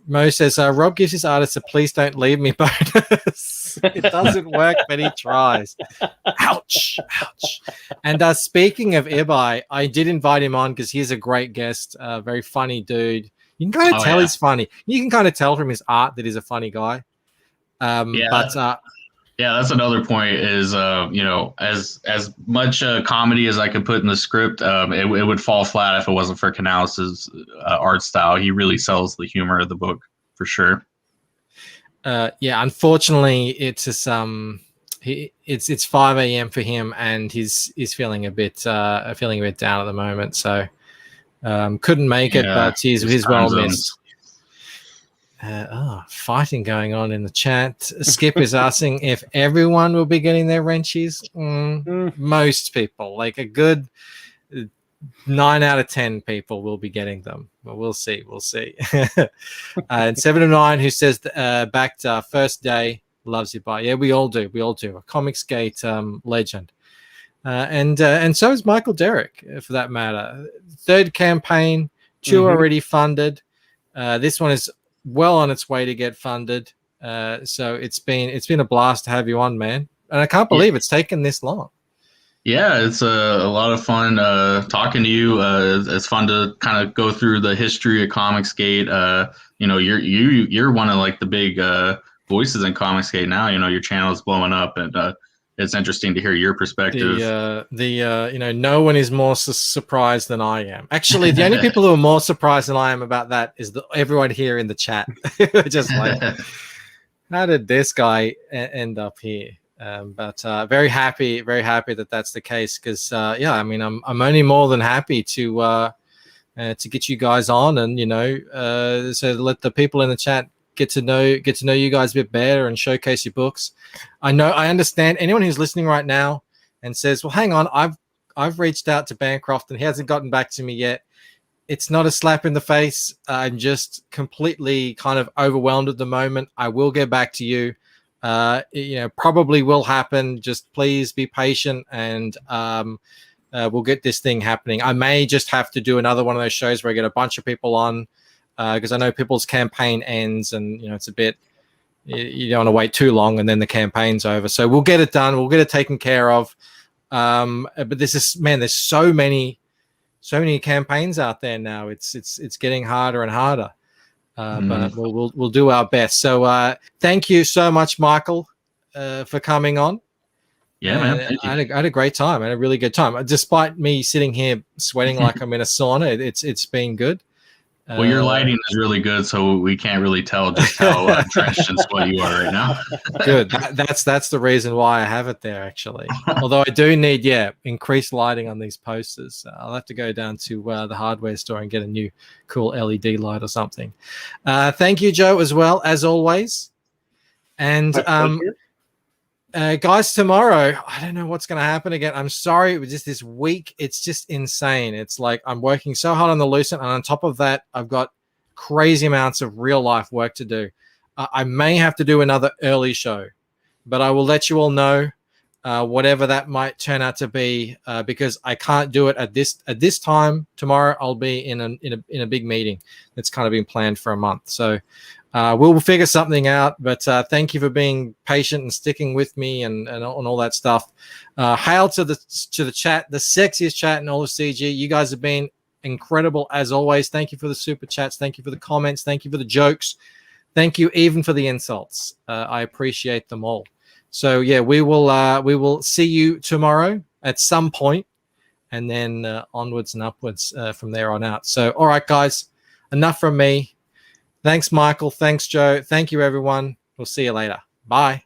Mo says, Rob gives his artists a please don't leave me bonus. It doesn't work, but he tries. Ouch. And speaking of Ibai, I did invite him on because he's a great guest, very funny dude. You can kind of tell he's funny. You can kind of tell from his art that he's a funny guy. Yeah, that's another point is, as much comedy as I could put in the script, it would fall flat if it wasn't for Koalas' art style. He really sells the humor of the book for sure. Unfortunately, it's just, it's 5 a.m. for him, and he's feeling a bit down at the moment. So couldn't make it, but he's well missed. Fighting going on in the chat. Skip is asking if everyone will be getting their wrenchies. Most people, like a good 9 out of 10 people will be getting them. But we'll see. And 7 of 9 who says back to first day loves you by. Yeah, we all do. A Comicsgate legend. And so is Michael Derrick, for that matter. 3rd campaign, 2 already funded. This one is well on its way to get funded. So it's been a blast to have you on, man. And I can't believe it's taken this long. Yeah, it's a lot of fun talking to you. It's fun to kind of go through the history of Comicsgate. You're one of like the big voices in Comicsgate now. Your channel is blowing up, and it's interesting to hear your perspective. No one is more surprised than I am. Actually, the only people who are more surprised than I am about that is everyone here in the chat. Just like, how did this guy end up here? But very happy that that's the case. Because I'm only more than happy to get you guys on, and so let the people in the chat get to know you guys a bit better and showcase your books. I understand anyone who's listening right now and says, well, hang on, I've reached out to Bancroft and he hasn't gotten back to me yet. It's not a slap in the face. I'm just completely kind of overwhelmed at the moment. I will get back to you. Probably will happen. Just please be patient, and we'll get this thing happening. I may just have to do another one of those shows where I get a bunch of people on, because I know people's campaign ends, and it's a bit, you don't want to wait too long and then the campaign's over. So we'll get it done. We'll get it taken care of. But there's so many campaigns out there now. It's getting harder and harder. But we'll do our best. So thank you so much, Michael, for coming on. Yeah, man. Thank you. I had a great time. I had a really good time. Despite me sitting here sweating like I'm in a sauna, it's been good. Well, your lighting is really good, so we can't really tell just how drenched in sweat you are right now. Good. That's the reason why I have it there, actually. Although I do need, increased lighting on these posters. I'll have to go down to the hardware store and get a new cool LED light or something. Thank you, Joe, as well, as always. And guys, tomorrow, I don't know what's going to happen again. I'm sorry. It was just this week. It's just insane. It's like I'm working so hard on the Lucent, and on top of that, I've got crazy amounts of real life work to do. I may have to do another early show, but I will let you all know whatever that might turn out to be, because I can't do it at this time. Tomorrow, I'll be in a big meeting that's kind of been planned for a month. So we'll figure something out. But thank you for being patient and sticking with me and all that stuff. Hail to the chat, the sexiest chat in all of CG. You guys have been incredible as always. Thank you for the super chats. Thank you for the comments. Thank you for the jokes. Thank you even for the insults. I appreciate them all. So yeah, we will see you tomorrow at some point, and then onwards and upwards from there on out. So all right, guys, enough from me. Thanks, Michael. Thanks, Joe. Thank you, everyone. We'll see you later. Bye.